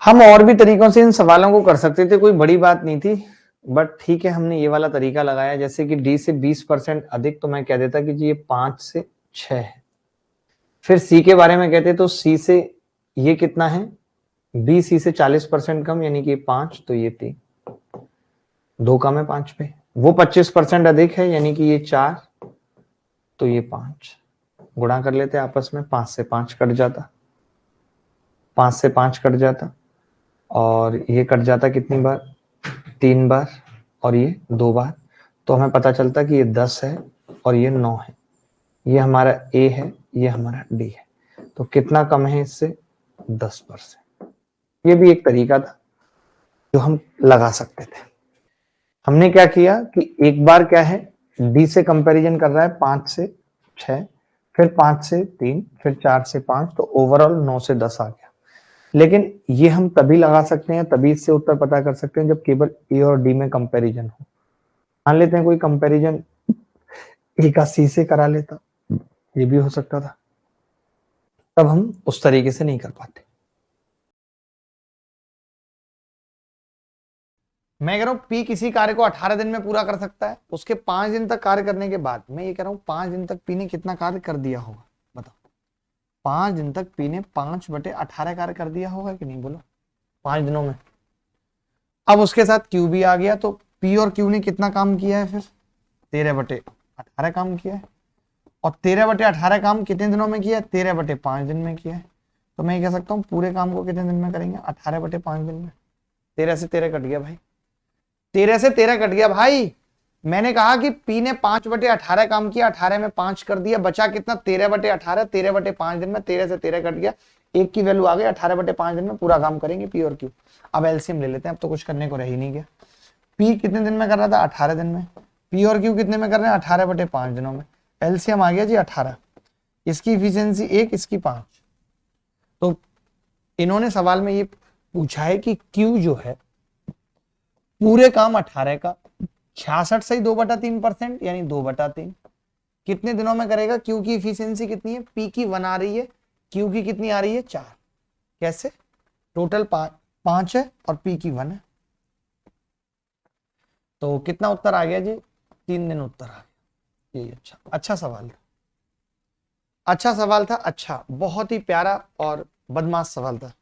हम और भी तरीकों से इन सवालों को कर सकते थे, कोई बड़ी बात नहीं थी, बट ठीक है, हमने ये वाला तरीका लगाया। जैसे कि डी से 20% अधिक, तो मैं कह देता कि जी ये 5 से 6 है। फिर सी के बारे में कहते तो सी से ये कितना है, बी सी से 40% कम, यानी कि 5, तो ये 3, 2 कम है 5 पे। वो 25% अधिक है, यानी कि ये 4, तो ये 5। गुणा कर लेते आपस में, 5 से 5 कट जाता, 5 से 5 कट जाता, और ये कट जाता कितनी बार, 3 बार, और ये 2 बार। तो हमें पता चलता कि ये 10 है और ये 9 है। ये हमारा ए है, ये हमारा डी है। तो कितना कम है इससे, 10%। ये भी एक तरीका था जो हम लगा सकते थे। हमने क्या किया कि एक बार क्या है, डी से कंपैरिजन कर रहा है 5 से 6, फिर 5 से 3, फिर 4 से 5, तो ओवरऑल 9 से 10 आ गया। लेकिन ये हम तभी लगा सकते हैं, तभी इससे उत्तर पता कर सकते हैं, जब केवल ए और डी में कंपैरिजन हो। मान लेते हैं कोई कंपैरिजन ए का सी से करा लेता, ये भी हो सकता था, तब हम उस तरीके से नहीं कर पाते। मैं कह रहा हूं पी किसी कार्य को 18 दिन में पूरा कर सकता है, उसके 5 दिन तक कार्य करने के बाद, मैं ये कह रहा हूं 5 दिन तक पी ने कितना कार्य कर दिया होगा, बताओ। 5 दिन तक पी ने 5/18 कार्य कर दिया होगा कि नहीं, बोलो, 5 दिनों में। अब उसके साथ क्यू भी आ गया, तो पी और क्यू ने कितना काम किया है, फिर 13/18 काम किया है। और 13/18 काम कितने दिनों में किया है, 13/5 दिन में किया है। तो मैं कह सकता हूँ पूरे काम को कितने दिन में करेंगे, 18/5 दिन में। 13 से 13 कट गया भाई, 13 से 13 कट गया भाई। मैंने कहा कि पी ने 5/18 काम किया, 18 में 5 कर दिया, बचा कितना, 13/18, 13/5 दिन में 13 से 13 कट गया, एक की वैल्यू आ गई 18/5 दिन में पूरा काम करेंगे पी और क्यू। अब एलसीएम ले लेते हैं, अब तो कुछ करने को रह ही नहीं गया। पी कितने दिन में कर रहा था? 18 दिन में। पी और क्यू कितने में कर रहे हैं? 18/5 दिनों में। एलसीएम आ गया जी 18। इसकी इफिशियंसी 1, इसकी 5। तो इन्होंने सवाल में ये पूछा है कि क्यू जो है पूरे काम 18 का 66 से ही 2/3% यानी 2/3 कितने दिनों में करेगा? क्यू की इफिशियंसी कितनी है? पी की 1 आ रही है, क्यू की कितनी आ रही है? 4। कैसे? टोटल 5 है और पी की 1 है। तो कितना उत्तर आ गया जी? 3 दिन उत्तर आ गया। ये अच्छा सवाल था, अच्छा सवाल था, अच्छा, बहुत ही प्यारा और बदमाश सवाल था।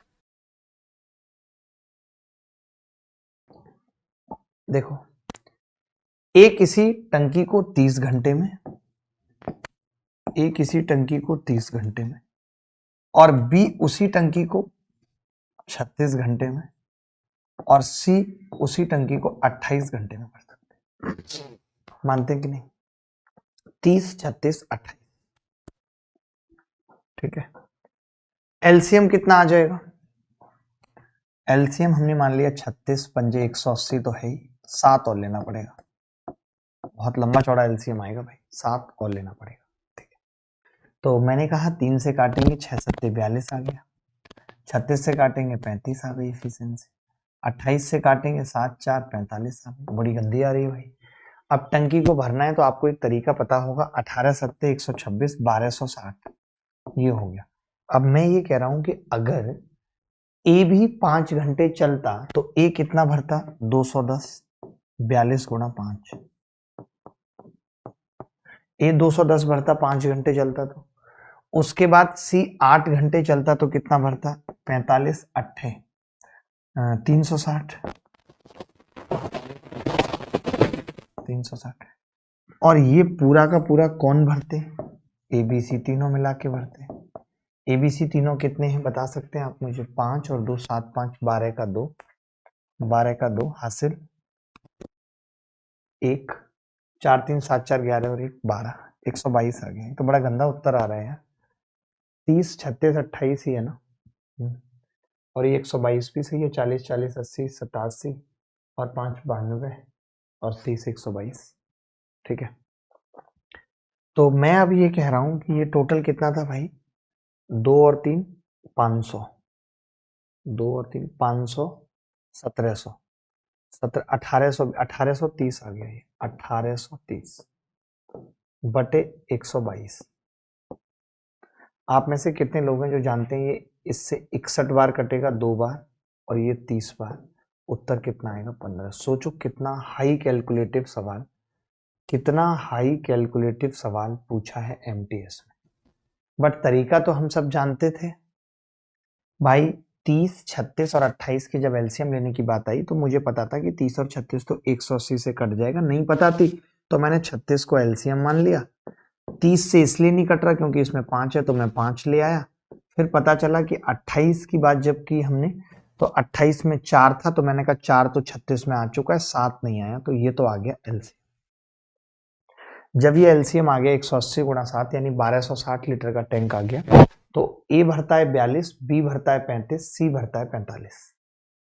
देखो, ए किसी टंकी को 30 घंटे में, ए किसी टंकी को 30 घंटे में और बी उसी टंकी को 36 घंटे में और सी उसी टंकी को 28 घंटे में भर सकते हैं। मानते हैं कि नहीं? 30, 36, 28। ठीक है, एलसीएम कितना आ जाएगा? एलसीएम हमने मान लिया 36 पंजे 180 तो है ही, 7 और लेना पड़ेगा। बहुत लंबा चौड़ा एलसीएम आएगा भाई, 7 और लेना पड़ेगा। ठीक है, तो मैंने कहा 3 से काटेंगे 6 7 42 आ गया, 36 से काटेंगे 35 आ गई इफिशियंसी, 28 से काटेंगे 7 4 45 आ गई। बड़ी गंदी आ रही है भाई। अब टंकी को भरना है तो आपको एक तरीका पता होगा, 18 7 126 1260 ये हो गया। अब मैं ये कह रहा हूं कि अगर ए भी 5 घंटे चलता तो ए कितना भरता? 210, 42 गुणा 5। ए 210 भरता, 5 घंटे चलता तो। उसके बाद सी 8 घंटे चलता तो कितना भरता? 45 8 360 360। और ये पूरा का पूरा कौन भरते? एबीसी तीनों मिला के भरते। एबीसी तीनों कितने हैं बता सकते हैं आप मुझे? 5 और 2 7 5 12 का 2, 12 का 2 हासिल 1, 4 3 7 4 11 और 1 12, 122 आ गए। तो बड़ा गंदा उत्तर आ रहा है यार। 30 36 28 ही है ना, और ये 122 भी सही है। 40 40 80 87 और 5 92 और 30 122। ठीक है, तो मैं अब ये कह रहा हूं कि ये टोटल कितना था भाई? 2 और 3 500, 2 और 3 500 1700 1800 1830 आ गया ये 1830 बटे 122। आप में से कितने लोग हैं जो जानते हैं ये इससे 61 बार कटेगा 2 बार और ये 30 बार, उत्तर कितना आएगा? 15। सोचो कितना हाई कैलकुलेटिव सवाल, कितना हाई कैलकुलेटिव सवाल पूछा है एमटीएस में। बट तरीका तो हम सब जानते थे भाई। 30 36 और 28 की जब एलसीएम लेने की बात आई तो मुझे पता था कि 30 और 36 तो 180 से कट जाएगा। नहीं पता थी तो मैंने 36 को एलसीएम मान लिया। 30 से इसलिए नहीं कट रहा क्योंकि इसमें 5 है तो मैं 5 ले आया। फिर पता चला कि 28 की बात जब की हमने तो 28 में 4 था तो मैंने कहा 4 तो 36 में आ चुका है, 7 नहीं आया, तो ये तो आ गया एलसीएम। जब ये एलसीएम आ गया 180 गुणा 7 यानी 1260 लीटर का टैंक आ गया। तो ए भरता है 42, बी भरता है 35, सी भरता है 45।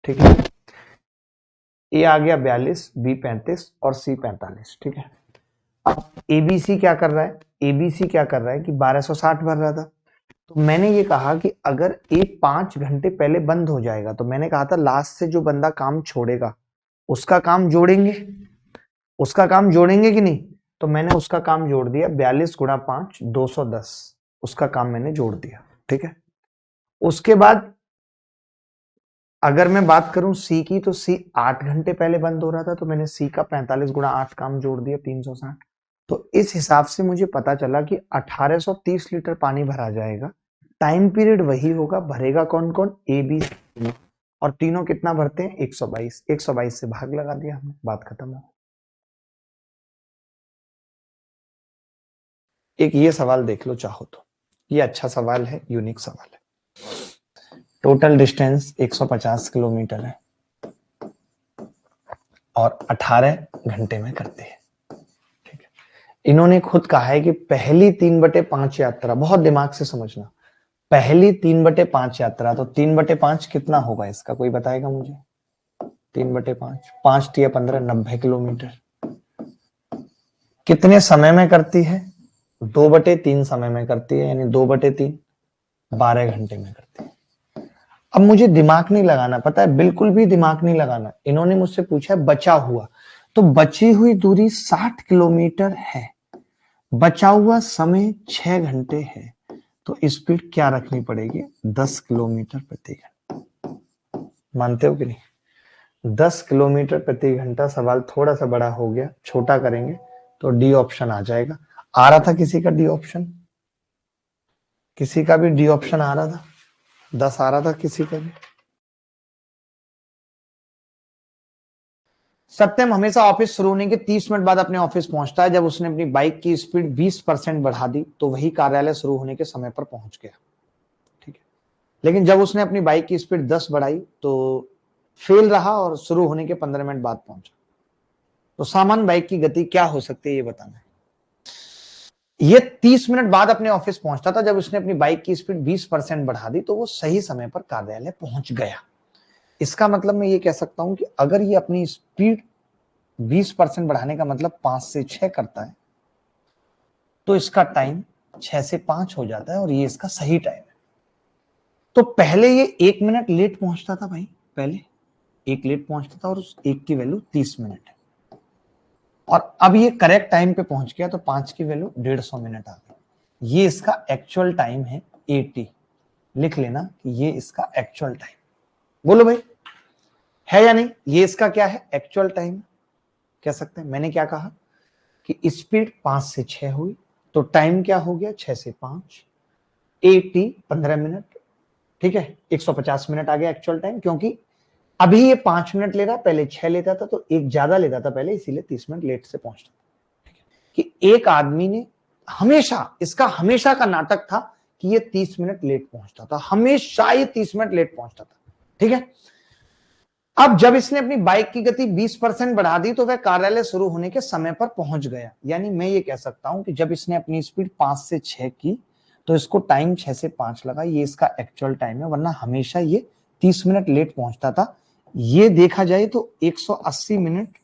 ठीक है, ए आ गया 42, बी 35 और सी 45। ठीक है, अब एबीसी क्या कर रहा है? एबीसी क्या कर रहा है कि 1260 भर रहा था। तो मैंने ये कहा कि अगर ए 5 घंटे पहले बंद हो जाएगा तो मैंने कहा था लास्ट से जो बंदा काम छोड़ेगा उसका काम जोड़ेंगे, उसका काम जोड़ेंगे कि नहीं? तो मैंने उसका काम जोड़ दिया 42 गुणा 5 210, उसका काम मैंने जोड़ दिया। ठीक है, उसके बाद अगर मैं बात करूं सी की तो सी 8 घंटे पहले बंद हो रहा था तो मैंने सी का 45 गुणा 8 काम जोड़ दिया 360। तो इस हिसाब से मुझे पता चला कि 1830 लीटर पानी भरा जाएगा। टाइम पीरियड वही होगा, भरेगा कौन कौन? ए बी और तीनों कितना भरते हैं? 122। 122 से भाग लगा दिया हमने, बात खत्म हो। एक ये सवाल देख लो चाहो तो, ये अच्छा सवाल है, यूनिक सवाल है। टोटल डिस्टेंस 150 किलोमीटर है और 18 घंटे में करते हैं। ठीक है, इन्होंने खुद कहा है कि पहली 3/5 यात्रा, बहुत दिमाग से समझना, पहली 3/5 यात्रा, तो 3/5 कितना होगा इसका, कोई बताएगा मुझे? 3/5, 5 × 15, 90 किलोमीटर। कितने समय में करती है? 2/3 समय में करती है, यानी 2/3 12 घंटे में करती है। अब मुझे दिमाग नहीं लगाना, पता है, बिल्कुल भी दिमाग नहीं लगाना। इन्होंने मुझसे पूछा बचा हुआ, तो बची हुई दूरी 60 किलोमीटर है, बचा हुआ समय 6 घंटे है, तो स्पीड क्या रखनी पड़ेगी? 10 किलोमीटर प्रति घंटा। मानते हो कि नहीं? 10 किलोमीटर प्रति घंटा। सवाल थोड़ा सा बड़ा हो गया, छोटा करेंगे तो डी ऑप्शन आ जाएगा। आ रहा था किसी का डी ऑप्शन? किसी का भी डी ऑप्शन आ रहा था? 10 आ रहा था किसी का भी? सत्यम हमेशा ऑफिस शुरू होने के 30 मिनट बाद अपने ऑफिस पहुंचता है। जब उसने अपनी बाइक की स्पीड 20% बढ़ा दी तो वही कार्यालय शुरू होने के समय पर पहुंच गया। ठीक है, लेकिन जब उसने अपनी बाइक की स्पीड 10 बढ़ाई तो फेल रहा और शुरू होने के 15 मिनट बाद पहुंचा। तो सामान्य बाइक की गति क्या हो सकती है, ये बताना है। ये 30 मिनट बाद अपने ऑफिस पहुंचता था। जब उसने अपनी बाइक की स्पीड 20% बढ़ा दी तो वो सही समय पर कार्यालय पहुंच गया। इसका मतलब मैं ये कह सकता हूं कि अगर ये अपनी स्पीड 20% बढ़ाने का मतलब 5 से 6 करता है तो इसका टाइम 6 से 5 हो जाता है और ये इसका सही टाइम है। तो पहले ये 1 मिनट लेट पहुंचता था भाई, पहले 1 लेट पहुंचता था और उस 1 की वैल्यू 30 मिनट है, और अब ये करेक्ट टाइम पे पहुंच गया तो 5 की वैल्यू 150 मिनट आ गई। ये इसका एक्चुअल टाइम है 80। लिख लेना कि ये इसका एक्चुअल टाइम। बोलो भाई, है या नहीं? ये इसका क्या है? एक्चुअल टाइम कह सकते हैं। मैंने क्या कहा कि स्पीड 5 से 6 हुई तो टाइम क्या हो गया? 6 से 5, 80 15 मिनट। ठीक है, 150 मिनट आ गया एक्चुअल टाइम, क्योंकि अभी ये 5 मिनट ले रहा, पहले 6 लेता था तो एक ज्यादा लेता था पहले, इसीलिए 30 मिनट लेट से पहुंचता था। कि एक आदमी ने हमेशा, इसका हमेशा का नाटक था कि ये 30 मिनट लेट पहुंचता था, हमेशा ये 30 मिनट लेट पहुंचता था। ठीक है, अब जब इसने अपनी बाइक की गति 20% बढ़ा दी तो वह कार्यालय शुरू होने के समय पर पहुंच गया। यानी मैं ये कह सकता हूं कि जब इसने अपनी स्पीड 5 से 6 की तो इसको टाइम 6 से 5 लगा, ये इसका एक्चुअल टाइम है, वरना हमेशा ये 30 मिनट लेट पहुंचता था। ये देखा जाए तो 180 मिनट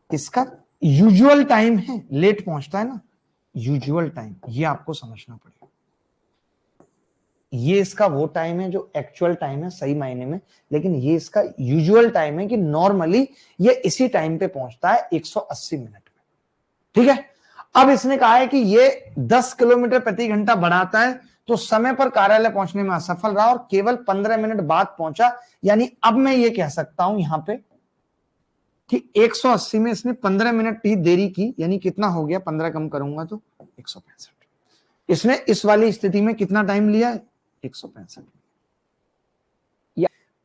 इसका यूजुअल टाइम है, लेट पहुंचता है ना, यूजुअल टाइम, ये आपको समझना पड़ेगा। ये इसका वो टाइम है जो एक्चुअल टाइम है सही मायने में, लेकिन ये इसका यूजुअल टाइम है कि नॉर्मली ये इसी टाइम पे पहुंचता है 180 मिनट में। ठीक है, अब इसने कहा है कि ये 10 किलोमीटर प्रति घंटा बढ़ाता है तो समय पर कार्यालय पहुंचने में असफल रहा और केवल 15 मिनट बाद पहुंचा। यानी अब मैं ये कह सकता हूं यहां पे कि 180 में इसने 15 मिनट ही देरी की, यानी कितना हो गया, 15 कम करूंगा तो 165। इसने इस वाली स्थिति में कितना टाइम लिया है? 165।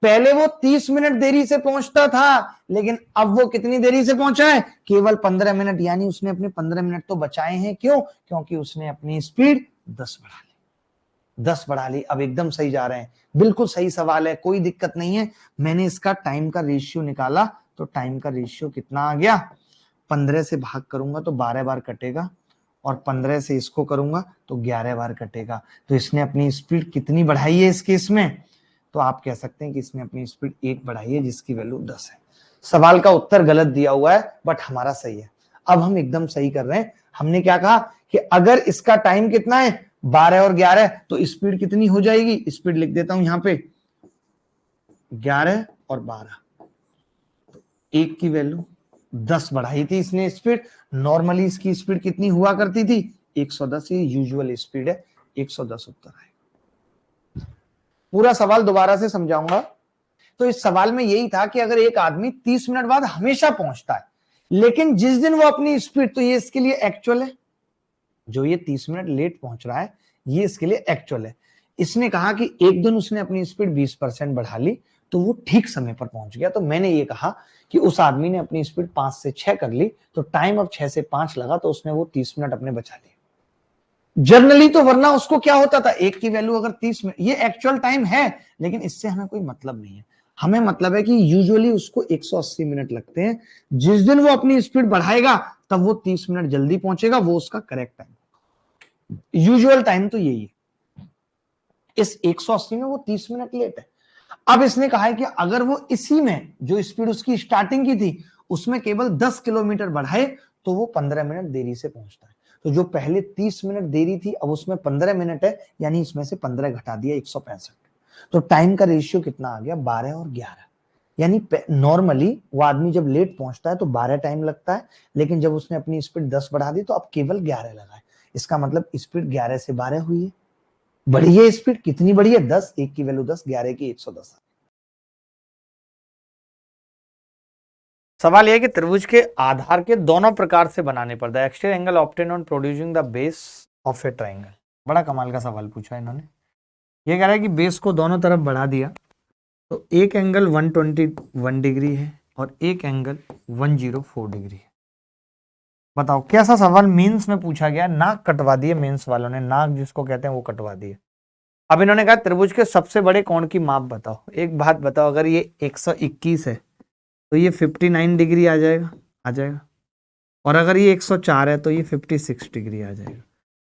पहले वो 30 मिनट देरी से पहुंचता था, लेकिन अब वो कितनी देरी से पहुंचा है? केवल 15 मिनट। यानी उसने अपने 15 मिनट तो बचाए हैं। क्यों? क्योंकि उसने अपनी स्पीड 10 बढ़ा ली। 10 बढ़ा ली, अब एकदम सही जा रहे हैं। बिल्कुल सही सवाल है, कोई दिक्कत नहीं है। मैंने इसका टाइम का रेशियो निकाला तो टाइम का रेशियो कितना आ गया? 15 से भाग करूंगा तो 12 बार कटेगा और 15 से इसको करूंगा तो 11 बार कटेगा। तो इसने अपनी स्पीड कितनी बढ़ाई है इस केस में? तो आप कह सकते हैं कि इसने अपनी स्पीड 1 बढ़ाई है, जिसकी वैल्यू 10 है। सवाल का उत्तर गलत दिया हुआ है बट हमारा सही है। अब हम एकदम सही कर रहे हैं। हमने क्या कहा कि अगर इसका टाइम कितना है? 12 और 11, तो स्पीड कितनी हो जाएगी? स्पीड लिख देता हूं यहां पे, 11 और 12, तो 1 की वैल्यू 10 बढ़ाई थी इसने स्पीड। नॉर्मली इसकी स्पीड कितनी हुआ करती थी? 110। ये यूजुअल स्पीड है, 110 उत्तर आएगा। पूरा सवाल दोबारा से समझाऊंगा। तो इस सवाल में यही था कि अगर एक आदमी 30 मिनट बाद हमेशा पहुंचता है, लेकिन जिस दिन वो अपनी स्पीड, तो ये इसके लिए एक्चुअल है, जो ये 30 मिनट लेट पहुंच रहा है ये इसके लिए एक्चुअल है। इसने कहा कि एक दिन उसने अपनी स्पीड 20% बढ़ा ली तो वो ठीक समय पर पहुंच गया। तो मैंने ये कहा कि उस आदमी ने अपनी स्पीड 5 से 6 कर ली तो टाइम अब 6 से 5 लगा, तो उसने वो 30 मिनट अपने बचा लिए। जनरली तो वरना उसको क्या होता था, एक की वैल्यू अगर 30 मिनट, ये एक्चुअल टाइम है लेकिन इससे हमें कोई मतलब नहीं है। हमें मतलब है कि यूजुअली उसको 180 मिनट लगते हैं। जिस दिन वो अपनी स्पीड बढ़ाएगा तब वो 30 मिनट जल्दी पहुंचेगा, वो उसका करेक्ट टाइम। यूजुअल टाइम तो यही है। इस 180 में वो 30 मिनट लेट है। अब इसने कहा है कि अगर वो इसी में जो स्पीड उसकी स्टार्टिंग की थी उसमें केवल 10 किलोमीटर बढ़ाए तो वो 15 मिनट देरी से पहुंचता है। तो जो पहले 30 मिनट देरी थी अब उसमें 15 मिनट है, यानी इसमें से 15 घटा दिया 165। तो टाइम का रेशियो कितना आ गया, 12 और 11। यानी नॉर्मली वो आदमी जब लेट पहुंचता है तो 12 टाइम लगता है, लेकिन जब उसने अपनी स्पीड 10 बढ़ा दी तो अब केवल 11 लगा है। इसका मतलब स्पीड 11 से 12 हुई है। बढ़ी है स्पीड, कितनी बढ़ी है, 10। एक की वैल्यू 10, 11 की 110। सवाल यह कि त्रिभुज के आधार के दोनों प्रकार से बनाने पर the exterior angle obtain on producing the base of A triangle. बड़ा कमाल का सवाल पूछा है इन्होंने। ये कह रहा है कि बेस को दोनों तरफ बढ़ा दिया तो एक एंगल 121 डिग्री है और एक एंगल 104 डिग्री है। बताओ कैसा सवाल मेंस में पूछा गया। नाक कटवा दिए मेंस वालों ने, नाक जिसको कहते हैं वो कटवा दिए। अब इन्होंने कहा त्रिभुज के सबसे बड़े कोण की माप बताओ। एक बात बताओ, अगर ये 121 है तो ये 59 डिग्री आ जाएगा। और अगर ये 104 है तो ये 56 डिग्री आ जाएगा।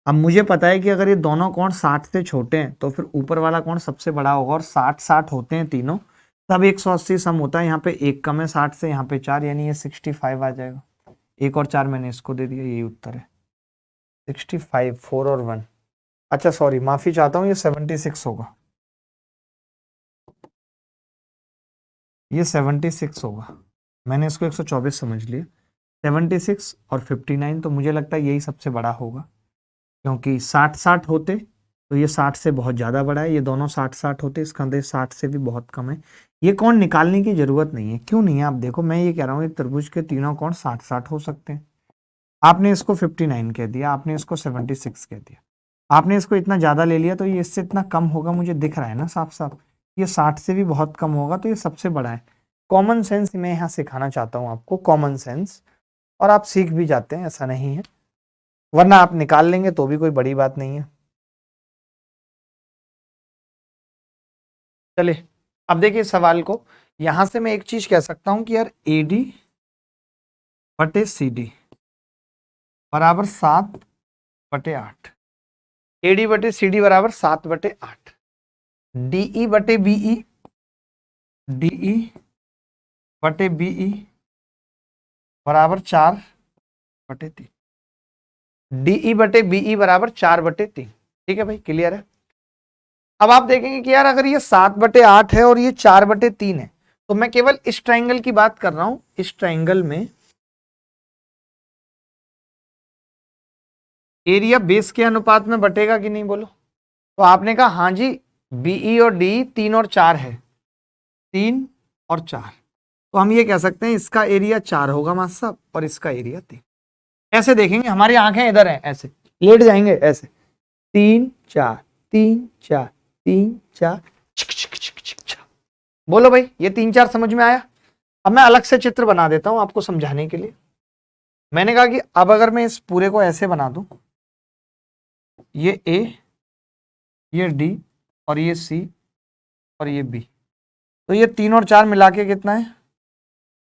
अब मुझे पता है कि अगर ये दोनों कोण 60 से छोटे हैं तो फिर ऊपर वाला कोण सबसे बड़ा होगा, और 60 होते हैं तीनों, तब 180 सम होता है। यहाँ पे एक कम है 60 से, यहाँ पे 4, यानी ये 65 आ जाएगा। 1 और 4 मैंने इसको दे दिया, यही उत्तर है 65। 4 और 1, अच्छा सॉरी माफी चाहता हूँ, ये 76 होगा, ये 76 होगा। मैंने इसको 124 समझ लिया। 76 और 59, तो मुझे लगता है यही सबसे बड़ा होगा, क्योंकि 60 होते तो ये 60 से बहुत ज़्यादा बड़ा है, ये दोनों 60 होते, इसका अंदर 60 से भी बहुत कम है। ये कोण निकालने की जरूरत नहीं है। क्यों नहीं है, आप देखो मैं ये कह रहा हूँ एक त्रिभुज के तीनों कोण 60 हो सकते हैं। आपने इसको 59 कह दिया, आपने इसको 76 कह दिया, आपने इसको इतना ज़्यादा ले लिया, तो ये इससे इतना कम होगा, मुझे दिख रहा है ना साफ साफ। ये 60 से भी बहुत कम होगा, तो ये सबसे बड़ा है। कॉमन सेंस मैं यहाँ सिखाना चाहता हूँ आपको, कॉमन सेंस, और आप सीख भी जाते हैं, ऐसा नहीं है, वरना आप निकाल लेंगे तो भी कोई बड़ी बात नहीं है। चलिए अब देखिए सवाल को, यहां से मैं एक चीज कह सकता हूं कि यार AD बटे CD बराबर 7/8, AD बटे CD बराबर 7/8, DE बटे BE, DE बटे BE बराबर 4/3, DE बटे BE बराबर 4/3। ठीक है भाई, क्लियर है। अब आप देखेंगे कि यार अगर ये 7/8 है और ये 4/3 है, तो मैं केवल इस ट्राइंगल की बात कर रहा हूं। इस ट्राइंगल में एरिया बेस के अनुपात में बटेगा कि नहीं, बोलो। तो आपने कहा हाँ जी, BE और DE 3 और 4 है, 3 और 4, तो हम ये कह सकते हैं इसका एरिया 4 होगा मास्टर साहब, और इसका एरिया 3। ऐसे देखेंगे, हमारी आंखें इधर हैं, ऐसे लेट जाएंगे, ऐसे 3 4 3 4 3 4, बोलो भाई ये 3 4 समझ में आया। अब मैं अलग से चित्र बना देता हूं आपको समझाने के लिए। मैंने कहा कि अब अगर मैं इस पूरे को ऐसे बना दूं, ये A, ये D और ये C और ये B, तो ये 3 और 4 मिला के कितना है,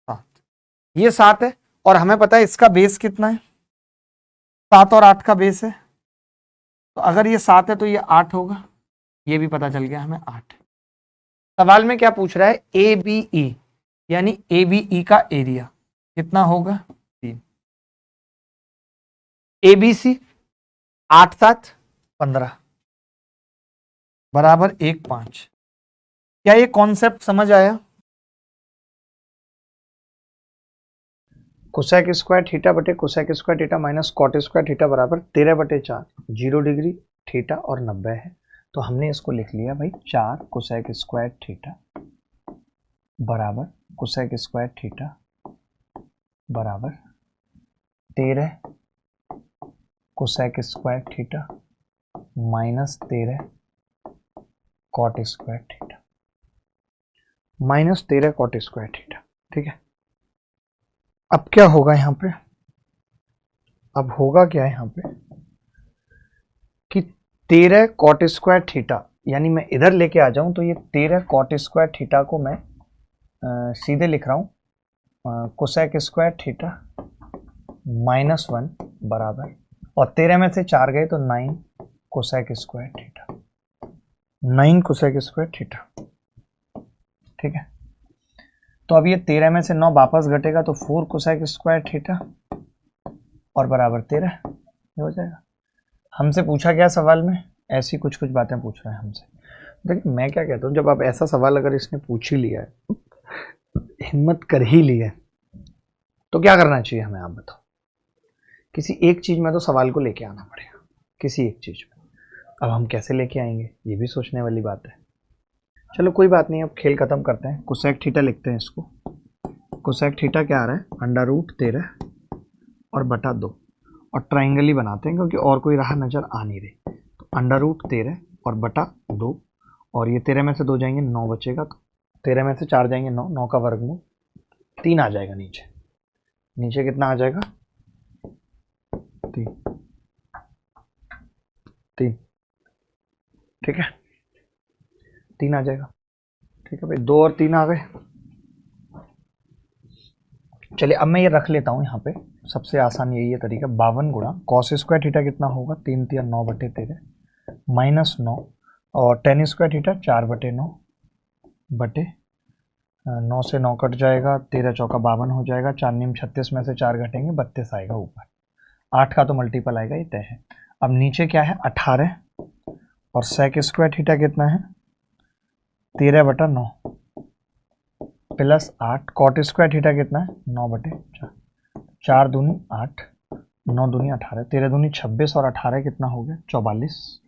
7। ये 7 है, और हमें पता है इसका बेस कितना है, 7 और 8 का बेस है, तो अगर ये 7 है तो ये 8 होगा, ये भी पता चल गया हमें 8। सवाल में क्या पूछ रहा है, ABE, यानी ABE का एरिया कितना होगा, 3। ABC 8 7 15 बराबर 1 5। क्या ये कॉन्सेप्ट समझ आया। कोसेक स्क्वायर थीटा बटे cosec square theta minus cot square theta बराबर 13/4, 0 डिग्री थीटा और 90 है। तो हमने इसको लिख लिया भाई, 4 कोसेक स्क्वायर थीटा बराबर कोसेक स्क्वायर थीटा बराबर 13 cosec square theta minus 13 cot square theta, minus 13 cot square theta. ठीक है, अब क्या होगा यहां पे, अब होगा क्या यहाँ पे कि 13 कॉट स्क्वायर थीटा, यानी मैं इधर लेके आ जाऊं तो ये 13 कॉट स्क्वायर थीटा को मैं सीधे लिख रहा हूं कोसेक स्क्वायर थीटा -1 बराबर, और 13 में से 4 गए तो 9 cosec square theta. 9 cosec square theta. ठीक है, तो अब ये 13 में से 9 वापस घटेगा तो 4 कोसेक स्क्वायर थीटा और बराबर 13 हो जाएगा। हमसे पूछा गया सवाल में ऐसी कुछ कुछ बातें पूछ रहे हैं हमसे। देखिए मैं क्या कहता हूँ, जब आप ऐसा सवाल अगर इसने पूछ ही लिया है, हिम्मत कर ही ली है, तो क्या करना चाहिए हमें, आप बताओ। किसी एक चीज में तो सवाल को लेके आना पड़ेगा, किसी एक चीज में। अब हम कैसे लेके आएंगे ये भी सोचने वाली बात है। चलो कोई बात नहीं, अब खेल खत्म करते हैं। कोसेक थीटा लिखते हैं इसको। कोसेक थीटा क्या आ रहा है, √13 और बटा 2, और ट्राइंगल ही बनाते हैं क्योंकि और कोई राह नजर आ नहीं रही। तो √13 और बटा 2, और ये 13 में से 2 जाएंगे 9 बचेगा, तो 13 में से 4 जाएंगे 9, 9 का वर्गमूल 3 आ जाएगा नीचे। नीचे कितना आ जाएगा, 3। ठीक है, 3 आ जाएगा। ठीक है भाई, 2 और 3 आ गए। चलिए अब मैं ये रख लेता हूँ यहाँ पे, सबसे आसान यही है तरीका। 52 गुणा कॉस स्क्वायर थीटा कितना होगा, 3 3 9 बटे 13 माइनस 9, और टेन स्क्वायर थीटा 4 बटे 9 बटे 9 से 9 कट जाएगा, 13 चौका 52 हो जाएगा, 4 नीम 36 में से 4 घटेंगे 32 आएगा ऊपर। 8 का तो मल्टीपल आएगा, ये तय है। अब नीचे क्या है 18, और सेक स्क्वायर थीटा कितना है 13 बटा 9 प्लस 8, कॉट स्क्वायर थीटा कितना है 9 बटे 4, 4 दूनी 8, 9 दूनी 18, 13 दूनी 26 और 18 कितना हो गया 44,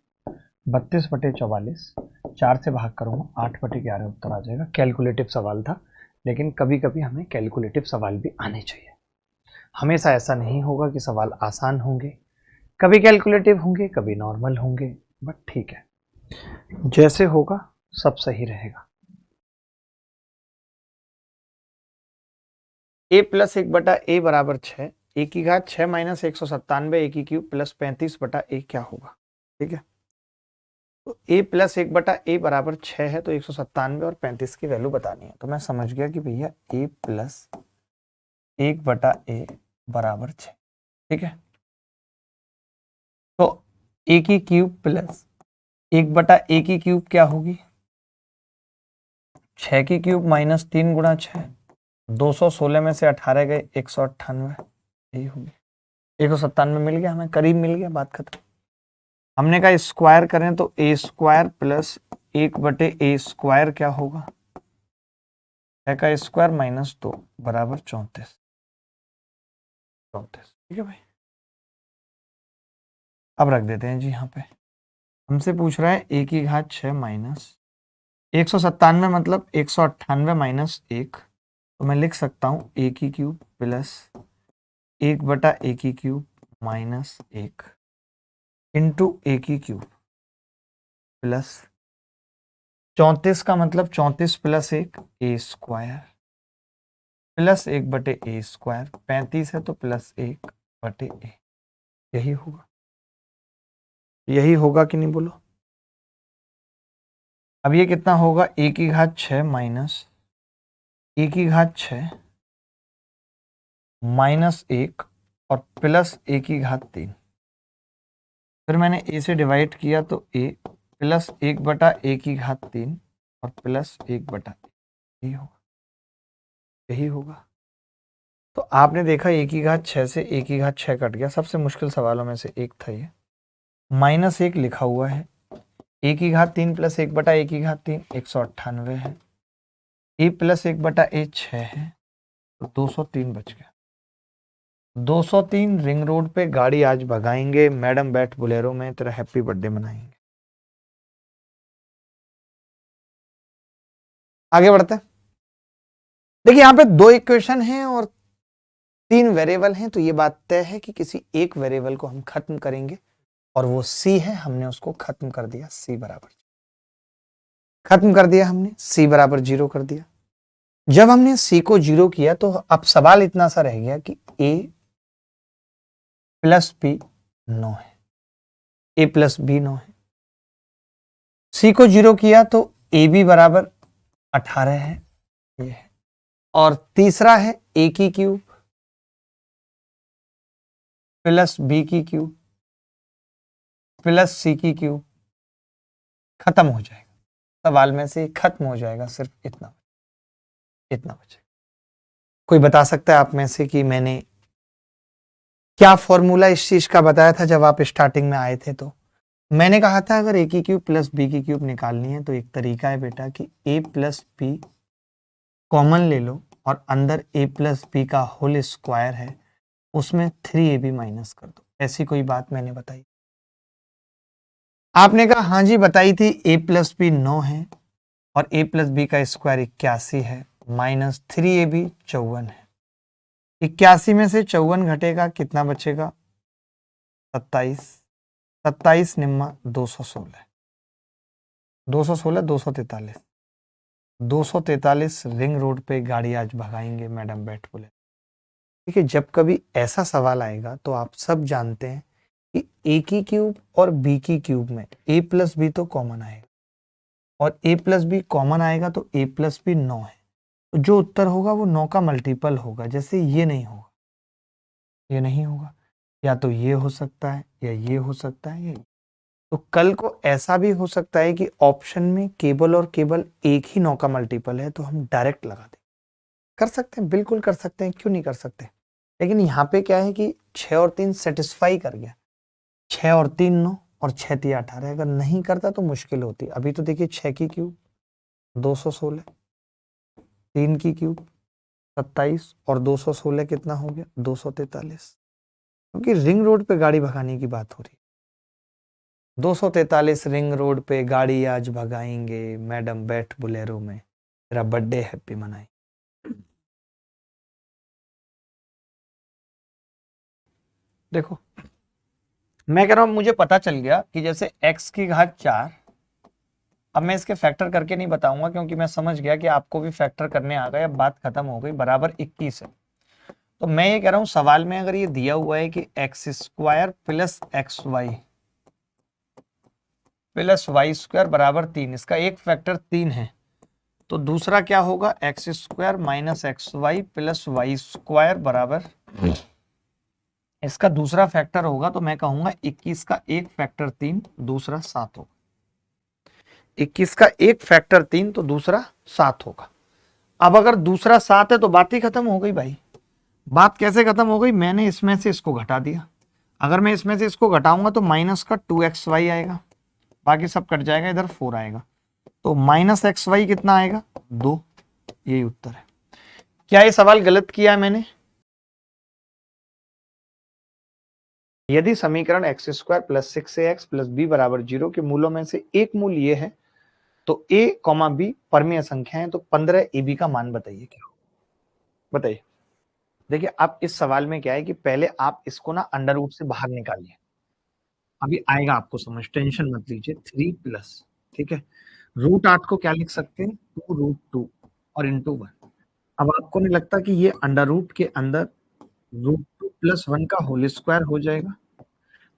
32 बटे 44, 4 से भाग करूँगा 8 बटे 11 उत्तर आ जाएगा। कैलकुलेटिव सवाल था, लेकिन कभी कभी हमें कैलकुलेटिव सवाल भी आने चाहिए। हमेशा ऐसा नहीं होगा कि सवाल आसान होंगे, कभी कैलकुलेटिव होंगे कभी नॉर्मल होंगे, बट ठीक है, जैसे होगा सब सही रहेगा। a प्लस 1/a बराबर 6, a की घात 6 माइनस 197 a की क्यूब प्लस 35/a क्या होगा। ठीक है, तो a प्लस 1/a बराबर 6 है, तो 197 और 35 की वैल्यू बतानी है। तो मैं समझ गया कि भैया a प्लस 1/a बराबर 6। ठीक है, तो a की क्यूब प्लस 1/a की क्यूब क्या होगी, 6 की क्यूब माइनस 3 गुणा 6, 216 में से 18 गए 198, यही होगी। 197 मिल गया हमें, करीब मिल गया, बात खत्म। हमने कहा स्क्वायर करें तो a square plus 1/a square क्या होगा, 6 का स्क्वायर माइनस 2 बराबर 34। ठीक है भाई, अब रख देते हैं जी यहाँ पे। हमसे पूछ रहा है a की घात 6 माइनस 197 मतलब 198 माइनस 1, तो मैं लिख सकता हूँ a की क्यूब प्लस 1/a की क्यूब माइनस 1 इंटू a की क्यूब प्लस 34 का मतलब 34 plus 1 a square plus 1/a square, 35 है तो प्लस 1/a, यही होगा। यही होगा कि नहीं बोलो। अब ये कितना होगा, a की घात 6 माइनस a की घात 6 माइनस 1 और प्लस a की घात 3। फिर मैंने a से डिवाइड किया तो a प्लस 1/a की घात 3 और प्लस 1/a, यही होगा, यही होगा। तो आपने देखा a की घात 6 से a की घात 6 कट गया, सबसे मुश्किल सवालों में से एक था ये। माइनस 1 लिखा हुआ है, a की घात 3 प्लस 1/a की घात 3 198 है, a प्लस 1/a 6 है, तो 203 बच गया। 203 रिंग रोड पे गाड़ी आज भगाएंगे, मैडम बैठ बुलेरो में तेरा हैप्पी बर्थडे मनाएंगे। आगे बढ़ते हैं। देखिए यहाँ पे 2 इक्वेशन हैं और 3 वेरिएबल हैं, तो ये बात तय है कि किसी एक वेरिएबल को हम खत्म करेंगे, और वो c है। हमने उसको खत्म कर दिया, c बराबर खत्म कर दिया, हमने c बराबर 0 कर दिया। जब हमने c को 0 किया तो अब सवाल इतना सा रह गया कि a प्लस b 9 है, a प्लस b 9 है। c को 0 किया तो ए बी बराबर 18 है, ये है। और तीसरा है a की क्यूब प्लस b की क्यूब प्लस c की क्यूब खत्म हो जाएगा, सवाल में से खत्म हो जाएगा, सिर्फ इतना बचेगा। कोई बता सकता है आप में से कि मैंने क्या फॉर्मूला इस चीज का बताया था जब आप स्टार्टिंग में आए थे? तो मैंने कहा था अगर ए की क्यूब प्लस बी की क्यूब निकालनी है तो एक तरीका है बेटा कि ए प्लस बी कॉमन ले लो और अंदर ए प्लस बी का होल स्क्वायर है उसमें 3ab माइनस कर दो। ऐसी कोई बात मैंने बताई? आपने कहा हाँ जी बताई थी, ए प्लस बी 9 है और ए प्लस बी का स्क्वायर 81 है, माइनस 3ab 54 है। 81 में से 54 घटेगा, कितना बचेगा? 27। 27 निम्मा 216, 216 243, 243 रिंग रोड पे गाड़ी आज भगाएंगे मैडम बैठ बोले। देखिए जब कभी ऐसा सवाल आएगा तो आप सब जानते हैं कि ए की क्यूब और बी की क्यूब में ए प्लस बी तो कॉमन आएगा और ए प्लस बी कॉमन आएगा तो ए प्लस बी 9 है, तो जो उत्तर होगा वो 9 का मल्टीपल होगा। जैसे ये नहीं होगा, ये नहीं होगा, या तो ये हो सकता है या ये हो सकता है, या तो कल को ऐसा भी हो सकता है कि ऑप्शन में केवल और केवल एक ही 9 का मल्टीपल है तो हम डायरेक्ट लगा दें। कर सकते हैं, बिल्कुल कर सकते हैं, क्यों नहीं कर सकते। लेकिन यहाँ पे क्या है कि 6 और 3 सेटिस्फाई कर गया, 6 और 3 9 और 6 3 18। अगर नहीं करता तो मुश्किल होती। अभी तो देखिए 6 की क्यूब 216, 3 की क्यूब 27 और 216 कितना हो गया? 243। क्योंकि रिंग रोड पे गाड़ी भगाने की बात हो रही है। 243 रिंग रोड पे गाड़ी आज भगाएंगे मैडम बैठ बुलेरो में, तेरा बर्थडे हैप्पी मनाए। देखो मैं कह रहा हूं मुझे पता चल गया कि जैसे x की घात 4, अब मैं इसके फैक्टर करके नहीं बताऊंगा क्योंकि मैं समझ गया कि आपको भी फैक्टर करने आ गया, बात खत्म हो गई, बराबर 21 है। तो मैं ये कह रहा हूं सवाल में अगर ये दिया हुआ है कि x square plus x y plus y square बराबर 3, इसका एक फैक्टर 3 है, तो दूसरा क्या होगा? X square minus x y plus y square बराबर, इसका दूसरा फैक्टर होगा तो मैं कहूंगा 21 का एक फैक्टर 3 दूसरा 7 होगा। 21 का एक फैक्टर 3 तो दूसरा 7 होगा। अब अगर दूसरा 7 है तो बात ही खत्म हो गई भाई। बात कैसे खत्म हो गई? मैंने इसमें से इसको घटा दिया। अगर मैं इसमें से इसको घटाऊंगा तो माइनस का 2xy आएगा, बाकी सब कट जाएगा, इधर 4 आएगा, तो माइनस xy कितना आएगा? 2। यही उत्तर है। क्या ये सवाल गलत किया है मैंने? यदि समीकरण x square plus 6ax plus b बराबर 0 के मूलों में से एक मूल ये है तो a कॉमा बी परमीय संख्या है, तो 15ab का मान बताइए क्या होगा? बताइए। देखिए अब इस सवाल में क्या है कि पहले आप इसको ना अंडर रूट से बाहर निकालिए, अभी आएगा आपको समझ, टेंशन मत लीजिए। 3 प्लस, ठीक है, रूट 8 को क्या लिख सकते हैं? 2√2 और इंटू 1। अब आपको नहीं लगता कि ये अंडर रूट के अंदर √2 प्लस 1 का होल स्क्वायर हो जाएगा?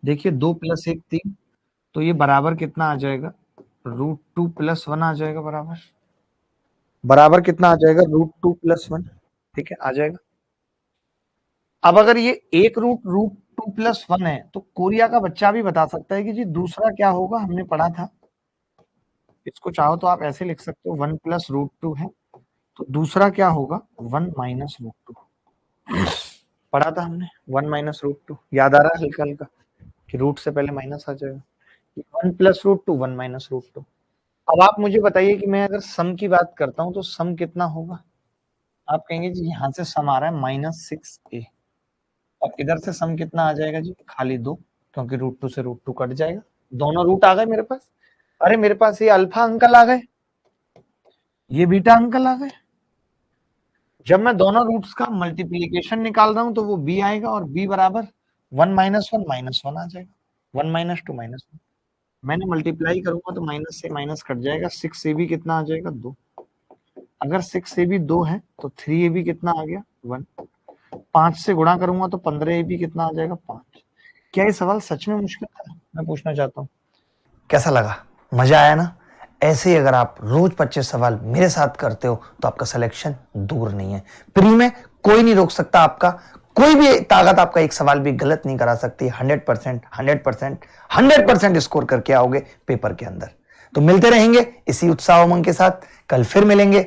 देखिए 2 प्लस 1 3, तो ये बराबर कितना आ जाएगा? √2 प्लस 1 आ जाएगा, बराबर कितना आ जाएगा? √2 प्लस 1, ठीक है, आ जाएगा। अब अगर ये एक √2 प्लस 1 है तो कोरिया का बच्चा भी बता सकता है कि जी दूसरा क्या होगा, हमने पढ़ा था। इसको चाहो तो आप ऐसे लिख सकते हो 1 प्लस √2 है, तो दूसरा क्या होगा? 1 माइनस √2। पढ़ा था हमने 1 माइनस √2, याद आ रहा है हल्का हल्का कि रूट से पहले माइनस आ जाएगा। 1 प्लस √2 1 माइनस √2। अब आप मुझे बताइए कि मैं अगर सम की बात करता हूं तो सम कितना होगा? आप कहेंगे जी यहां से सम आ रहा है -6a, और इधर से सम कितना आ जाएगा जी? खाली 2, क्योंकि √2 से √2 कट जाएगा, दोनों रूट आ गए मेरे पास। अरे मेरे पास ये अल्फा अंकल आ गए, ये बीटा अंकल आ गए। जब मैं दोनों रूट्स का मल्टीप्लीकेशन निकाल रहा हूं तो वो b आएगा, और b बराबर 1 माइनस 1 माइनस 1 आ जाएगा, 1 माइनस 2 माइनस 1। मैंने मल्टीप्लाई करूंगा तो माइनस से माइनस कट जाएगा, 6 से भी कितना आ जाएगा? 2। अगर 6 से भी 2 है तो 3ab कितना आ गया? 1। 5 से गुणा करूंगा तो 15ab कितना आ जाएगा? 5। क्या ये सवाल सच में मुश्किल था? मैं पूछना चाहता हूँ, कैसा लगा? मजा आया ना? ऐसे ही अगर आप रोज 25 सवाल मेरे साथ करते हो तो आपका सिलेक्शन दूर नहीं है। प्री में कोई नहीं रोक सकता आपका, कोई भी ताकत आपका एक सवाल भी गलत नहीं करा सकती। 100% 100% 100% स्कोर करके आओगे पेपर के अंदर। तो मिलते रहेंगे इसी उत्साह उमंग के साथ, कल फिर मिलेंगे।